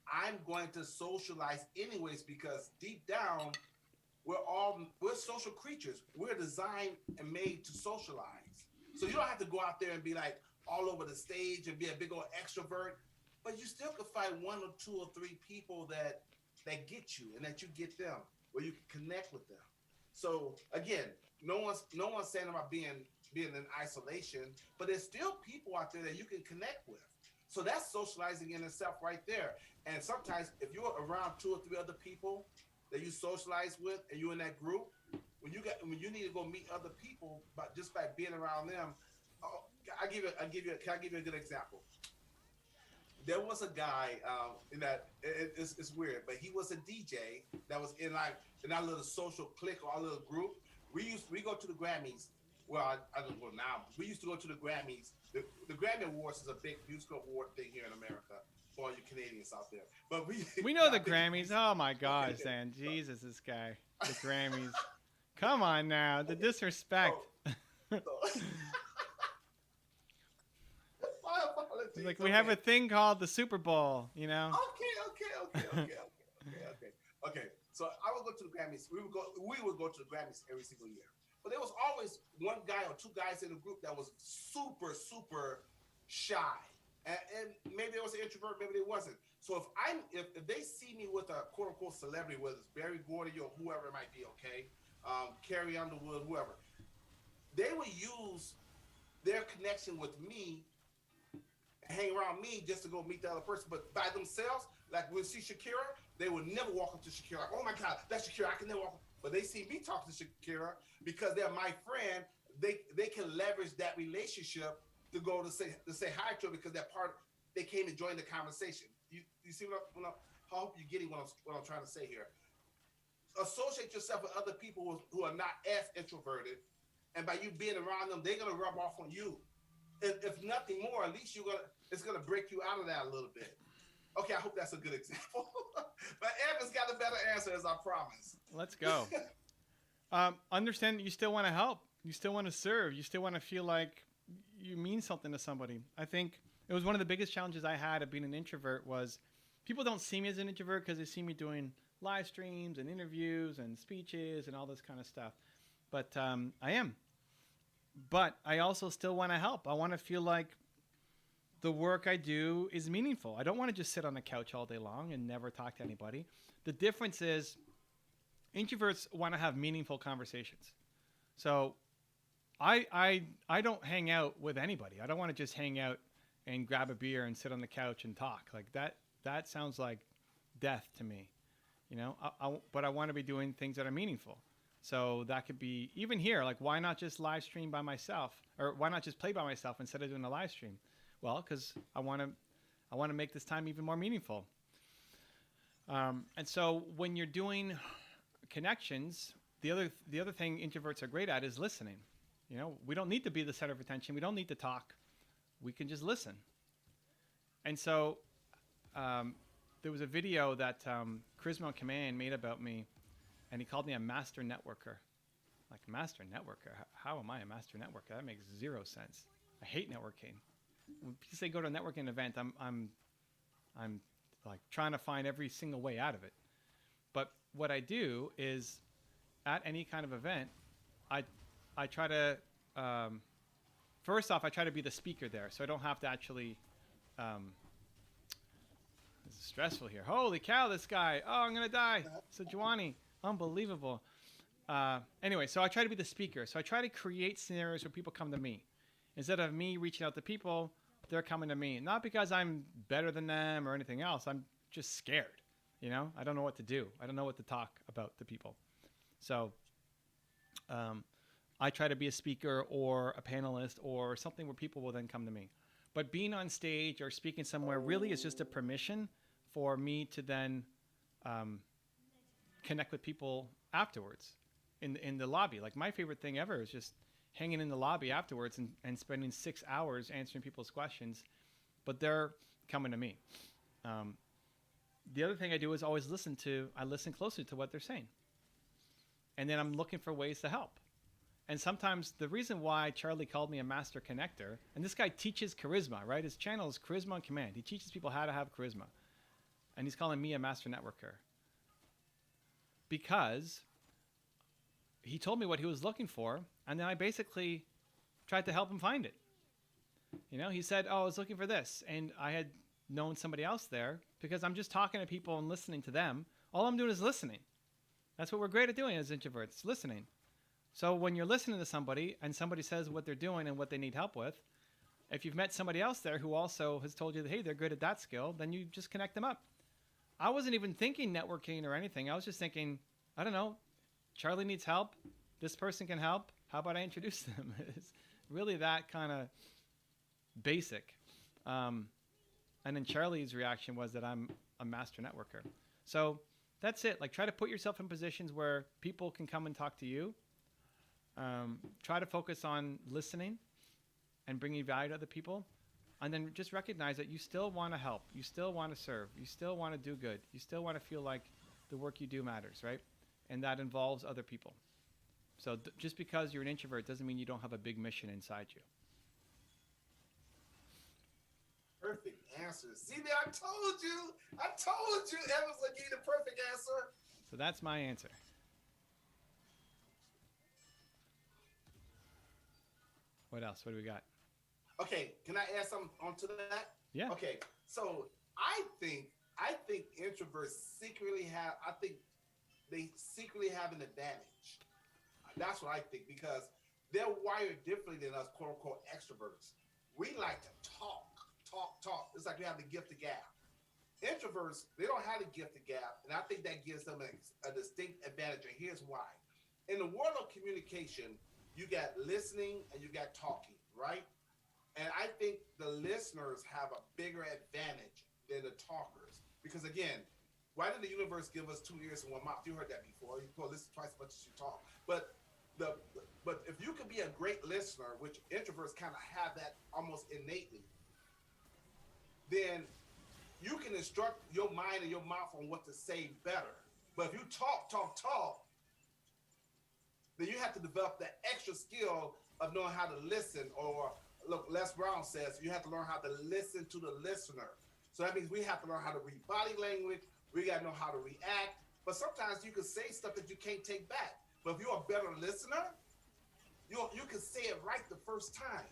I'm going to socialize anyways, because deep down, we're social creatures. We're designed and made to socialize. So you don't have to go out there and be like all over the stage and be a big old extrovert, but you still can find one or two or three people that get you and that you get them, where you can connect with them. So again, no one's saying about being in isolation, but there's still people out there that you can connect with. So that's socializing in itself right there. And sometimes if you're around two or three other people that you socialize with and you're in that group, when you need to go meet other people, but just by being around them, can I give you a good example? There was a guy in that it's weird, but he was a DJ that was in our little social clique or our little group. We go to the Grammys. Well, I don't go now. We used to go to the Grammys. The Grammy Awards is a big musical award thing here in America for all you Canadians out there. But we know the Grammys. Oh my gosh, Dan. Jesus, this guy. The Grammys. Come on now. The disrespect. Like we have a thing called the Super Bowl, you know? Okay. So I would go to the Grammys. We would go to the Grammys every single year. But there was always one guy or two guys in the group that was super, super shy. And maybe there was an introvert, maybe there wasn't. So if they see me with a quote unquote celebrity, whether it's Barry Gordy or whoever it might be, okay, Carrie Underwood, whoever, they would use their connection with me, hang around me just to go meet the other person. But by themselves, like we'll see Shakira, they would never walk up to Shakira. Like, oh my God, that's Shakira. I can never walk up. But they see me talking to Shakira because they're my friend. They can leverage that relationship to go to say hi to her because they came and joined the conversation. You see I hope you're getting what I'm trying to say here. Associate yourself with other people who are not as introverted, and by you being around them, they're gonna rub off on you. If nothing more, at least it's gonna break you out of that a little bit. Okay, I hope that's a good example. But Evan's got a better answer, as I promised. Let's go. Understand that you still want to help. You still want to serve. You still want to feel like you mean something to somebody. I think it was one of the biggest challenges I had of being an introvert was people don't see me as an introvert because they see me doing live streams and interviews and speeches and all this kind of stuff. But I am. But I also still want to help. I want to feel like the work I do is meaningful. I don't want to just sit on the couch all day long and never talk to anybody. The difference is introverts want to have meaningful conversations. So I don't hang out with anybody. I don't want to just hang out and grab a beer and sit on the couch and talk. Like that sounds like death to me. You know, but I want to be doing things that are meaningful. So that could be even here. Like, why not just live stream by myself, or why not just play by myself instead of doing a live stream? Well, because I want to make this time even more meaningful. And so when you're doing connections, the other thing introverts are great at is listening. You know, we don't need to be the center of attention. We don't need to talk. We can just listen. And so there was a video that Charisma on Command made about me, and he called me a master networker. Like, master networker? How am I a master networker? That makes zero sense. I hate networking. When people say go to a networking event, I'm like trying to find every single way out of it. But what I do is, at any kind of event, I try to first off, I try to be the speaker there, so I don't have to actually. This is stressful here. Holy cow, this guy! Oh, I'm gonna die. Sejuani, unbelievable. Anyway, so I try to be the speaker. So I try to create scenarios where people come to me. Instead of me reaching out to people, they're coming to me. Not because I'm better than them or anything else. I'm just scared. You know, I don't know what to do. I don't know what to talk about to people. So I try to be a speaker or a panelist or something where people will then come to me. But being on stage or speaking somewhere really is just a permission for me to then connect with people afterwards in the lobby. Like, my favorite thing ever is just hanging in the lobby afterwards and spending 6 hours answering people's questions, but they're coming to me. The other thing I do is always listen closely to what they're saying. And then I'm looking for ways to help. And sometimes the reason why Charlie called me a master connector, and this guy teaches charisma, right? His channel is Charisma on Command. He teaches people how to have charisma. And he's calling me a master networker. Because he told me what he was looking for, and then I basically tried to help him find it. You know, he said, oh, I was looking for this. And I had known somebody else there because I'm just talking to people and listening to them. All I'm doing is listening. That's what we're great at doing as introverts, listening. So when you're listening to somebody and somebody says what they're doing and what they need help with, if you've met somebody else there who also has told you that, hey, they're good at that skill, then you just connect them up. I wasn't even thinking networking or anything. I was just thinking, I don't know, Charlie needs help. This person can help. How about I introduce them? It's really that kind of basic. And then Charlie's reaction was that I'm a master networker. So that's it. Like, try to put yourself in positions where people can come and talk to you. Try to focus on listening and bringing value to other people. And then just recognize that you still want to help. You still want to serve. You still want to do good. You still want to feel like the work you do matters, right? And that involves other people. So just because you're an introvert doesn't mean you don't have a big mission inside you. Perfect answer. See there, I told you. Evans would give you the perfect answer. So that's my answer. What else? What do we got? Okay, can I add something onto that? Yeah. Okay, so I think introverts secretly have. I think they secretly have an advantage. That's what I think, because they're wired differently than us, quote unquote, extroverts. We like to talk. It's like we have the gift of gab. Introverts, they don't have the gift of gab, and I think that gives them a distinct advantage. And here's why: in the world of communication, you got listening and you got talking, right? And I think the listeners have a bigger advantage than the talkers. Because again, why did the universe give us 2 ears and 1 mouth? You heard that before. You can listen twice as much as you talk. But if you could be a great listener, which introverts kind of have that almost innately, then you can instruct your mind and your mouth on what to say better. But if you talk, then you have to develop that extra skill of knowing how to listen. Or look, Les Brown says you have to learn how to listen to the listener. So that means we have to learn how to read body language. We got to know how to react. But sometimes you can say stuff that you can't take back. But if you're a better listener, you can say it right the first time,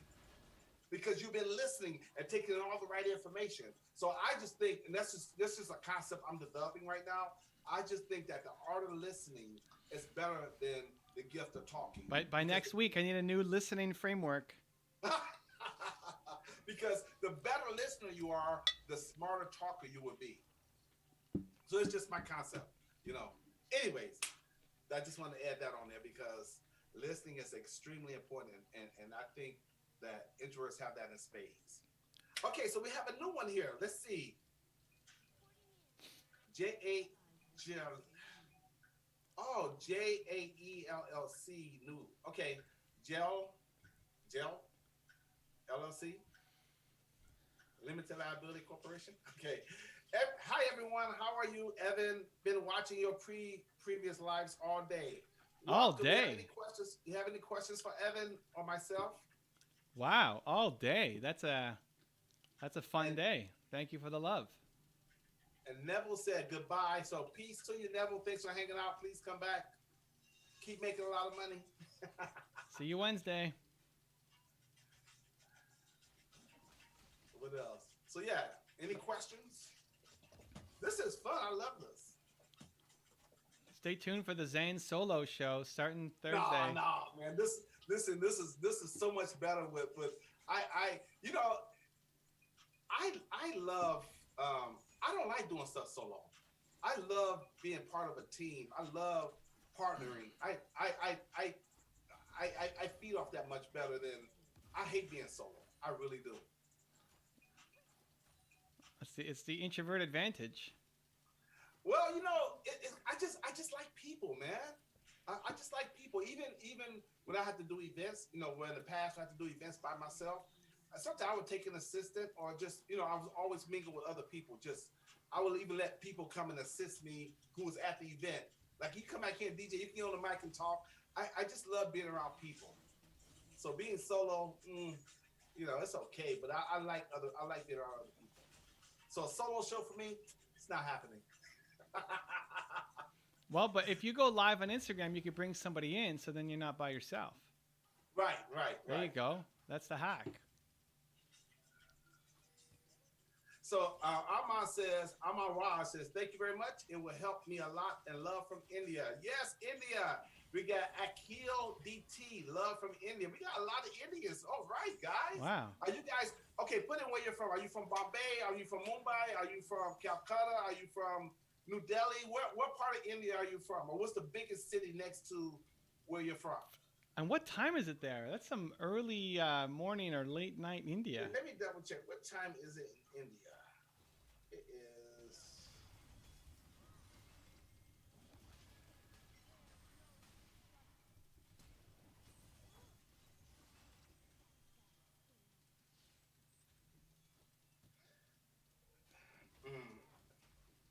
because you've been listening and taking in all the right information. So I just think, and this is a concept I'm developing right now, I just think that the art of listening is better than the gift of talking. By next week, I need a new listening framework. Because the better listener you are, the smarter talker you will be. So it's just my concept, you know. Anyways, I just want to add that on there because listening is extremely important, and I think that introverts have that in spades. Okay, so we have a new one here. Let's see. J-A... Oh, Jaellc new. Okay, Gel LLC, Limited Liability Corporation. Okay. Hi everyone. How are you, Evan? Been watching your previous lives all day. All Welcome. day. You have any questions for Evan or myself? Wow, all day. That's a fun day. Thank you for the love. And Neville said goodbye. So peace to you, Neville. Thanks for hanging out. Please come back. Keep making a lot of money. See you Wednesday. What else? So yeah, any questions? This is fun. I love this. Stay tuned for the Zane solo show starting Thursday. No, man. This is so much better with I love I don't like doing stuff solo. I love being part of a team. I love partnering. I feed off that much better than I hate being solo. I really do. It's the introvert advantage. Well, I just like people, man. I just like people. Even when I had to do events, where in the past I had to do events by myself. Sometimes I would take an assistant or just, I was always mingle with other people. I would even let people come and assist me who was at the event. Like, you come back here and DJ, you can get on the mic and talk. I just love being around people. So being solo, it's okay. But I like being around other people. So a solo show for me, it's not happening. Well, but if you go live on Instagram, you could bring somebody in, so then you're not by yourself. Right. There you go. That's the hack. So Amar Raj says, thank you very much. It will help me a lot, and love from India. Yes, India. We got Akhil DT, love from India. We got a lot of Indians. All right, guys. Wow. Are you guys, okay, put in where you're from. Are you from Bombay? Are you from Mumbai? Are you from Calcutta? Are you from New Delhi? What part of India are you from? Or what's the biggest city next to where you're from? And what time is it there? That's some early morning or late night in India. Let me double check. What time is it in India? It is...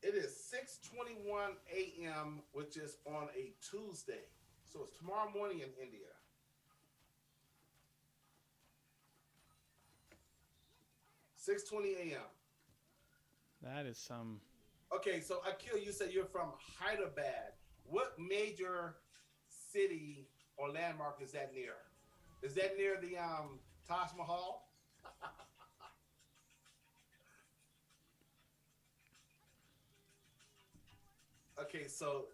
It is 6:21 a.m., which is on a Tuesday. So it's tomorrow morning in India. $6:20 a.m. That is some... Okay, so Akhil, you said you're from Hyderabad. What major city or landmark is that near? Is that near the Taj Mahal? Okay, so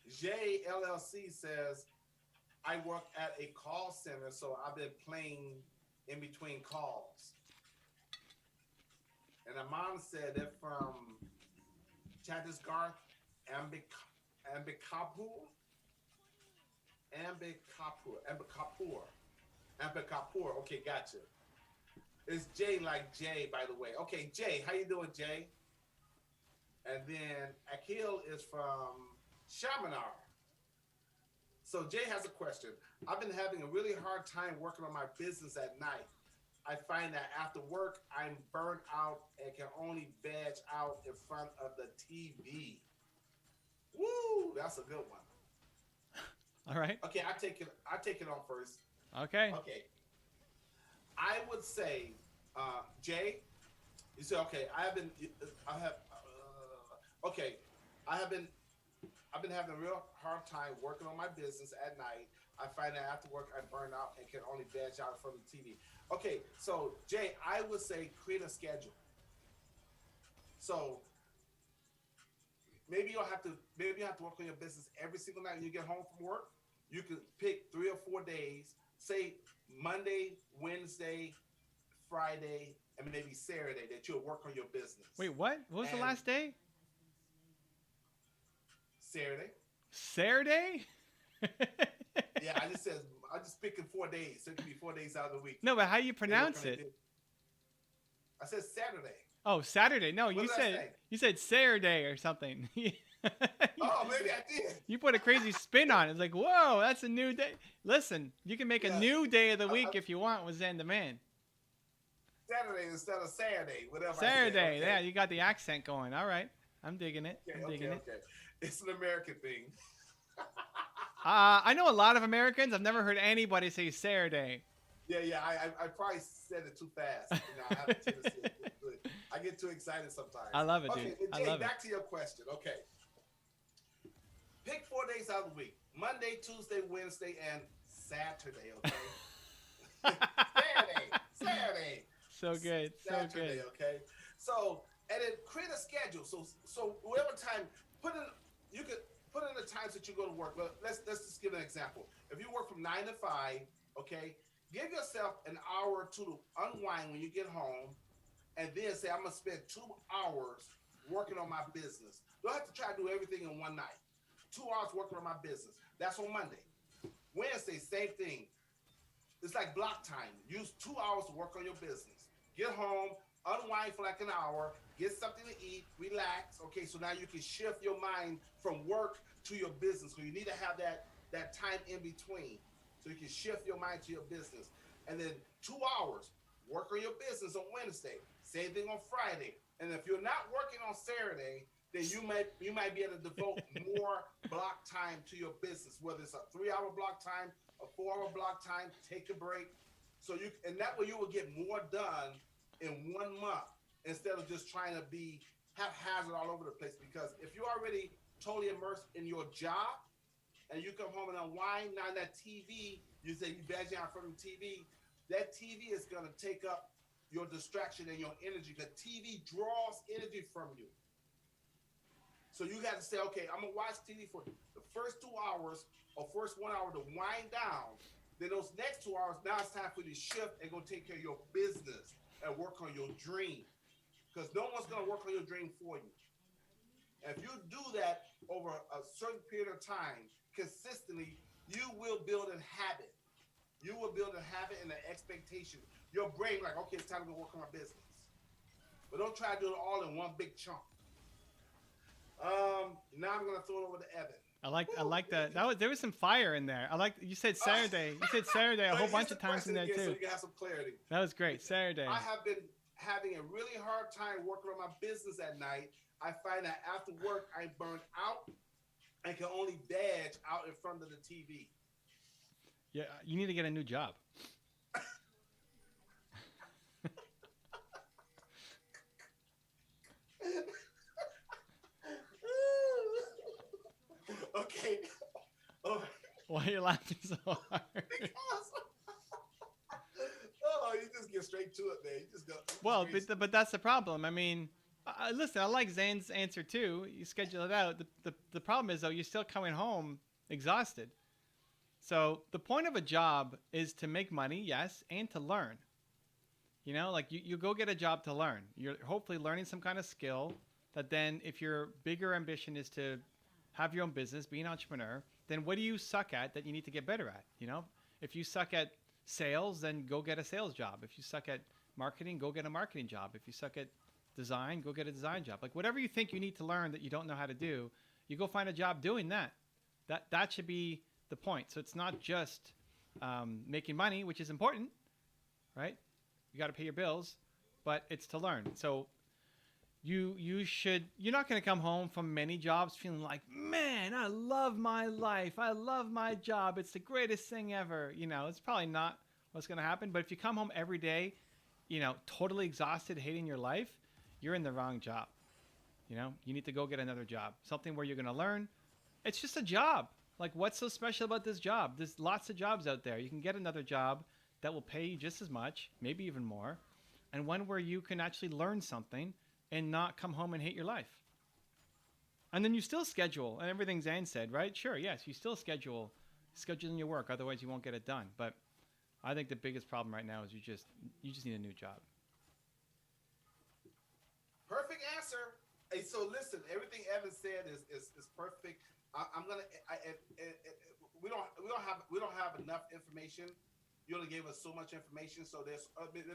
JLLC says, I work at a call center, so I've been playing in between calls. And Aman said they're from Chhattisgarh, Ambikapur. Okay, gotcha. It's Jay like Jay, by the way. Okay, Jay, how you doing, Jay? And then Akhil is from Shaminar. So Jay has a question. I've been having a really hard time working on my business at night. I find that after work, I'm burnt out and can only veg out in front of the TV. Woo, that's a good one. All right. Okay, I take it on first. Okay. Okay. I would say, Jay, you say, okay, I've been having a real hard time working on my business at night. I find that after work, I'm burned out and can only veg out from the TV. Okay, so Jay, I would say create a schedule. So maybe you have to work on your business every single night when you get home from work. You could pick 3 or 4 days, say Monday, Wednesday, Friday, and maybe Saturday that you'll work on your business. Wait, what? What was the last day? Saturday. Saturday? Yeah, I just picking 4 days. So it could be 4 days out of the week. No, but how you pronounce it? I said Saturday. Oh, Saturday. No, you said Saturday or something. Oh, maybe I did. You put a crazy spin on it. It's like, whoa, that's a new day. Listen, you can make a new day of the week if you want with Zen the Man. Saturday instead of Saturday, whatever. Saturday, yeah, you got the accent going. All right, I'm digging it. I'm digging it. It's an American thing. I know a lot of Americans. I've never heard anybody say Saturday. Yeah, I probably said it too fast. You know, I have a tendency. I get too excited sometimes. I love it, dude. Okay, I Jay, love back to your question. Okay. Pick 4 days out of the week. Monday, Tuesday, Wednesday, and Saturday, okay? Saturday. So good. Saturday, okay? So, and then create a schedule. So whatever time, you could put in the times that you go to work. But let's just give an example. If you work from 9 to 5, okay, give yourself an hour to unwind when you get home, and then say, I'm going to spend 2 hours working on my business. Don't have to try to do everything in one night. 2 hours working on my business. That's on Monday. Wednesday, same thing. It's like block time. Use 2 hours to work on your business. Get home, unwind for like an hour, get something to eat, relax. Okay, so now you can shift your mind from work to your business. So you need to have that time in between. So you can shift your mind to your business. And then 2 hours, work on your business on Wednesday. Same thing on Friday. And if you're not working on Saturday, then you might be able to devote more block time to your business, whether it's a 3-hour block time, a 4-hour block time, take a break. So and that way you will get more done in 1 month instead of just trying to be haphazard all over the place. Because if you're already totally immersed in your job and you come home and unwind, now that TV, you say you veg out from the TV, that TV is going to take up your distraction and your energy. The TV draws energy from you. So you got to say, okay, I'm going to watch TV for the first 2 hours or first 1 hour to wind down. Then those next 2 hours, now it's time for you to shift and go take care of your business and work on your dream. Because no one's going to work on your dream for you. And if you do that over a certain period of time, consistently, you will build a habit. You will build a habit and an expectation. Your brain, like, okay, it's time to go work on my business. But don't try to do it all in one big chunk. Now I'm gonna throw it over to Evan. I like that. There was some fire in there. I like you said Saturday. You said Saturday a whole bunch of times in there too. So you can have some clarity. That was great. Saturday. I have been having a really hard time working on my business at night. I find that after work I'm burned out and can only veg out in front of the TV. Yeah, you need to get a new job. Okay. Oh. Why are you laughing so hard? Because you just get straight to it, man. You just go. Well, but that's the problem. I mean, listen, I like Zane's answer too. You schedule it out. The problem is though, you're still coming home exhausted. So the point of a job is to make money, yes, and to learn. You know, like you go get a job to learn. You're hopefully learning some kind of skill that then if your bigger ambition is to have your own business, be an entrepreneur, then what do you suck at that you need to get better at? You know, if you suck at sales, then go get a sales job. If you suck at marketing, go get a marketing job. If you suck at design, go get a design job. Like whatever you think you need to learn that you don't know how to do, you go find a job doing that. That should be the point. So it's not just making money, which is important, right? You got to pay your bills, but it's to learn. So you're not going to come home from many jobs feeling like, man, I love my life. I love my job. It's the greatest thing ever. You know, it's probably not what's going to happen. But if you come home every day, you know, totally exhausted, hating your life, you're in the wrong job. You know, you need to go get another job, something where you're going to learn. It's just a job. Like, what's so special about this job? There's lots of jobs out there. You can get another job that will pay you just as much, maybe even more, and one where you can actually learn something and not come home and hate your life. And then you still schedule, and everything Zane said, right? Sure, yes, you still scheduling your work, otherwise you won't get it done. But I think the biggest problem right now is you just need a new job. Perfect answer. Hey, so listen, everything Evan said is perfect. I'm gonna. We don't have enough information. You only gave us so much information, so there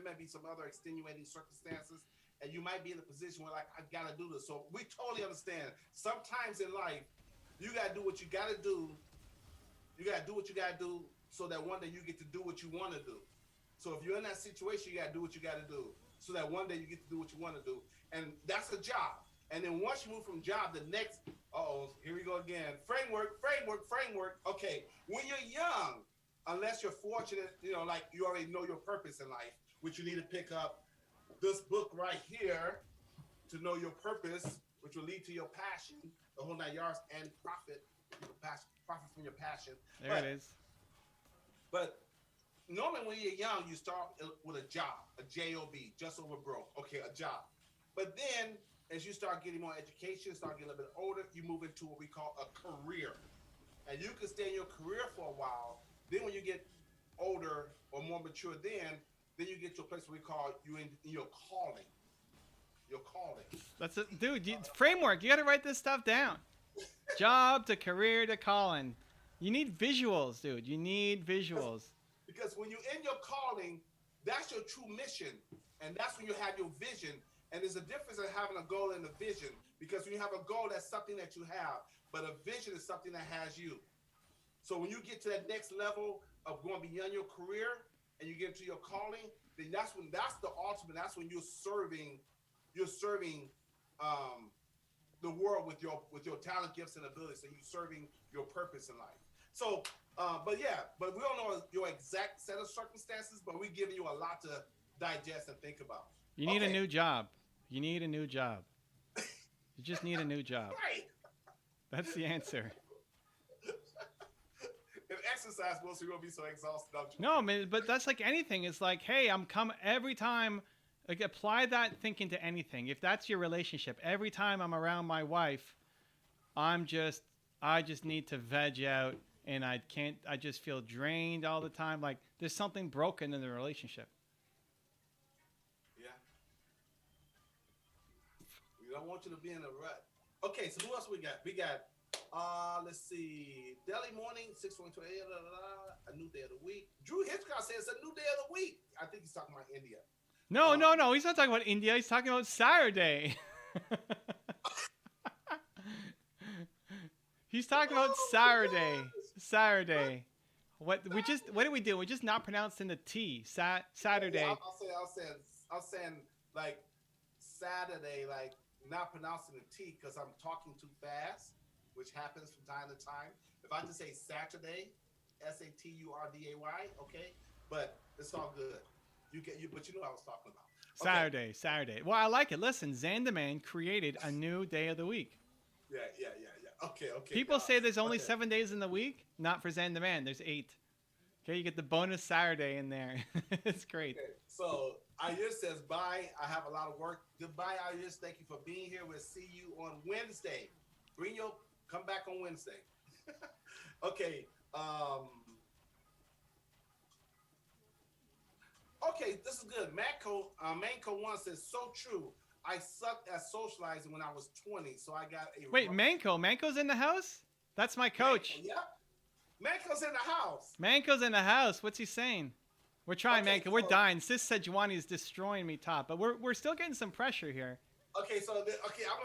may be some other extenuating circumstances, and you might be in a position where like I gotta do this. So we totally understand. Sometimes in life, you gotta do what you gotta do. You gotta do what you gotta do, so that one day you get to do what you want to do. So if you're in that situation, you gotta do what you gotta do, so that one day you get to do what you want to do, and that's a job. And then once you move from job, the next, here we go again. Framework. Okay, when you're young, unless you're fortunate, like you already know your purpose in life, which you need to pick up this book right here to know your purpose, which will lead to your passion, the whole 9 yards, and profit from your passion. There it is. But normally when you're young, you start with a job, a job, just over broke. Okay, a job. But then as you start getting more education, start getting a little bit older, you move into what we call a career. And you can stay in your career for a while. Then when you get older or more mature, then you get to a place where we call you in your calling. Your calling. That's it, dude. Framework. You got to write this stuff down. Job to career to calling. You need visuals, dude. You need visuals. Because when you're in your calling, that's your true mission, and that's when you have your vision. And there's a difference in having a goal and a vision. Because when you have a goal, that's something that you have, but a vision is something that has you. So when you get to that next level of going beyond your career and you get into your calling, then that's the ultimate. That's when you're serving the world with your talent, gifts, and abilities. So you're serving your purpose in life. So, but we don't know your exact set of circumstances, but we're giving you a lot to digest and think about. You need a new job. You need a new job. You just need a new job. Right. That's the answer. If exercise was, we won't be so exhausted. No, man, but that's like anything. It's like, hey, I'm coming every time. Like, apply that thinking to anything. If that's your relationship, every time I'm around my wife, I just need to veg out, and I just feel drained all the time. Like there's something broken in the relationship. Yeah. We don't want you to be in a rut. Okay, so who else we got? We got, let's see, Daily Morning, 6.28, a new day of the week. Drew Hitchcock says it's a new day of the week. I think he's talking about India. No. He's not talking about India. He's talking about Saturday. He's talking about Saturday. Saturday. What did we do? We just not pronounced in the T. Saturday. Yeah, I'll saying like Saturday, like not pronouncing the T because I'm talking too fast, which happens from time to time. If I just say Saturday, Saturday, okay, but it's all good. But you know what I was talking about. Okay. Saturday. Well, I like it. Listen, Zandaman created a new day of the week. Yeah. Okay. People say there's only 7 days in the week. Not for Zandaman. There's 8. Okay, you get the bonus Saturday in there. It's great. Okay. So Ayush says, bye. I have a lot of work. Goodbye, Ayush. Thank you for being here. We'll see you on Wednesday. Come back on Wednesday. Okay. Okay, this is good. Manco 1 says, so true. I sucked at socializing when I was 20, so I got a... Wait, Manco's in the house? That's my coach. Yep. Manco's in the house. Manco's in the house. What's he saying? We're trying, Okay, Manco. We're dying. Sis Sejuani is destroying me top, but we're still getting some pressure here. Okay, I'm going to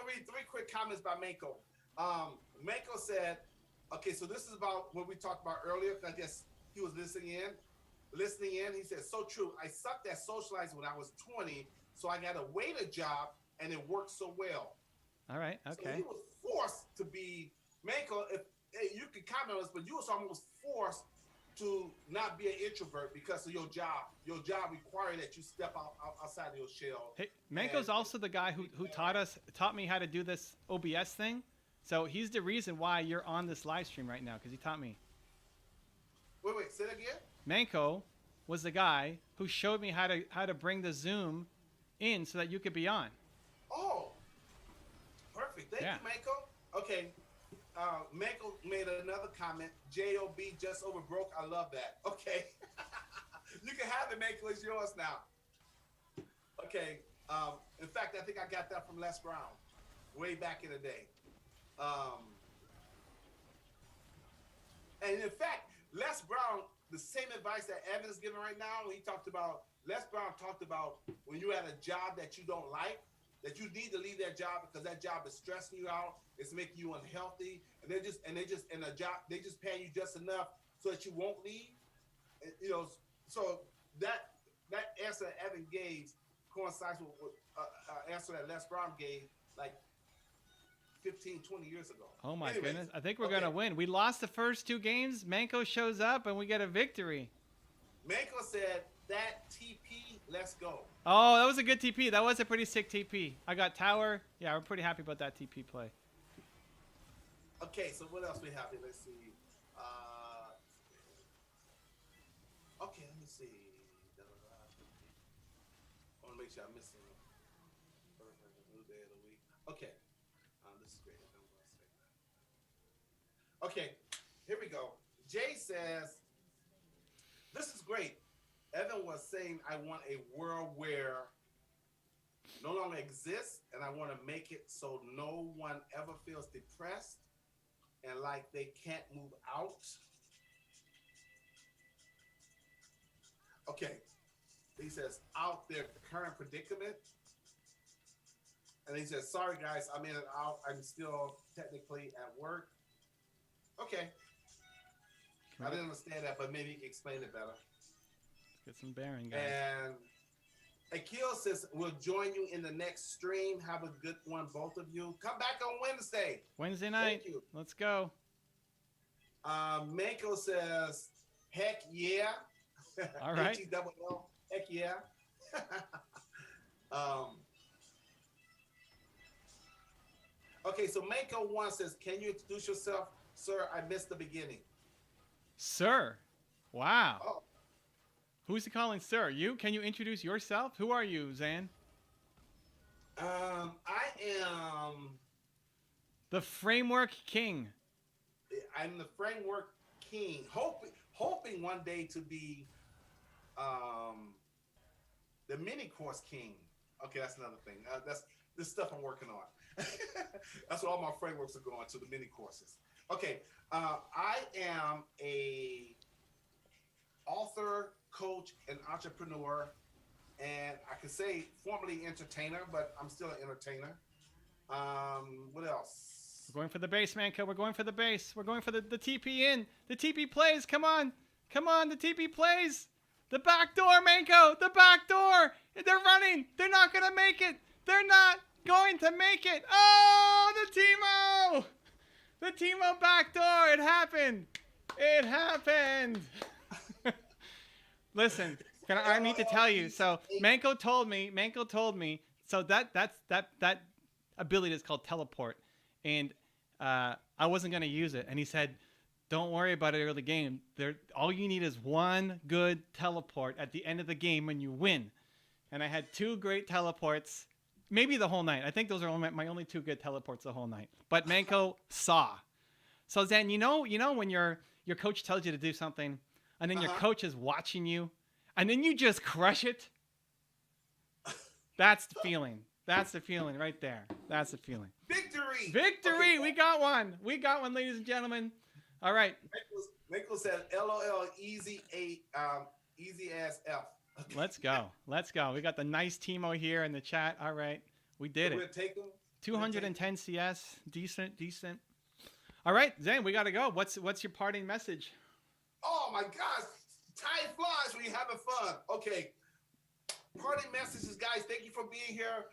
read 3 quick comments by Manco. Manco said, okay, so this is about what we talked about earlier. I guess he was listening in. He said, so true. I sucked at socializing when I was 20, so I got a waiter job, and it worked so well. All right, okay. So he was forced to be, Manco, you can comment on this, but you was almost forced to not be an introvert because of your job. Your job required that you step outside of your shell. Hey, Manco's also the guy who taught me how to do this OBS thing. So he's the reason why you're on this live stream right now, because he taught me. Wait, say that again? Manco was the guy who showed me how to bring the Zoom in so that you could be on. Oh, perfect. Thank you, Manco. Okay, Manco made another comment. JOB just over broke. I love that. Okay, you can have it, Manco. It's yours now. Okay. In fact, I think I got that from Les Brown way back in the day. And in fact, Les Brown, the same advice that Evan is giving right now, Les Brown talked about when you're at a job that you don't like, that you need to leave that job because that job is stressing you out, it's making you unhealthy, and they just paying you just enough so that you won't leave. You know, so that answer that Evan gave coincides with answer that Les Brown gave like 15, 20 years ago. Oh my goodness. I think we're going to win. We lost the first 2 games. Manko shows up and we get a victory. Manko said, that TP, let's go. Oh, that was a good TP. That was a pretty sick TP. I got tower. Yeah, we're pretty happy about that TP play. Okay, so what else we have here? Let's see. Okay, let me see. I want to make sure I'm missing a new day of the week. Okay. This is great. Okay, here we go. Jay says, this is great. Evan was saying, I want a world where no longer exists, and I want to make it so no one ever feels depressed and like they can't move out. Okay. He says, out their current predicament. And he says, sorry guys, I'm in and out. I'm still technically at work. Okay. I didn't understand that, but maybe you can explain it better. Let's get some bearing, guys. And Akil says, we'll join you in the next stream. Have a good one, both of you. Come back on Wednesday. Wednesday night. Thank you. Let's go. Manko says, heck yeah. All right. H-E-double-L. Heck yeah. Okay, so Manko 1 says, can you introduce yourself? Sir, I missed the beginning. Sir? Wow. Oh. Who's he calling sir? You? Can you introduce yourself? Who are you, Zan? I am... the Framework King. I'm the Framework King. Hoping one day to be the Mini Course King. Okay, that's another thing. That's this stuff I'm working on. That's what all my frameworks are going to, the mini courses. Okay, I am a author, coach, and entrepreneur, and I can say formerly entertainer, but I'm still an entertainer. What else? We're going for the base, Manko. We're going for the base. We're going for the TP in. The TP plays. Come on. Come on, the TP plays. The back door, Manko. The back door. They're running. They're not going to make it. They're not going to make it. Oh, the Teemo. The Teemo back door. It happened. It happened. Listen, I need to tell you. So Manko told me. So that ability is called teleport. And I wasn't going to use it. And he said, don't worry about it early game. All you need is one good teleport at the end of the game when you win. And I had 2 great teleports, maybe the whole night. I think those are my only 2 good teleports the whole night. But Manko saw. So Zen, you know when your coach tells you to do something, and then your coach is watching you, and then you just crush it? That's the feeling. That's the feeling right there. That's the feeling. Victory! Victory! Okay. We got one. We got one, ladies and gentlemen. All right. Manko said, LOL, easy as F. Okay. Let's go. Let's go. We got the nice Teemo here in the chat. All right. We did it. Take them. 210 CS. Decent. All right, Zane, we got to go. What's your parting message? Oh, my gosh. Time flies when you're having fun. Okay. Parting messages, guys. Thank you for being here.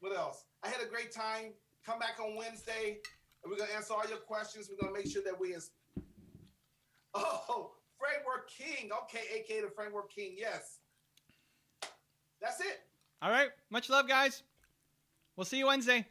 What else? I had a great time. Come back on Wednesday. And we're going to answer all your questions. We're going to make sure that Framework King. Okay, a.k.a. the Framework King. Yes. That's it. All right. Much love, guys. We'll see you Wednesday.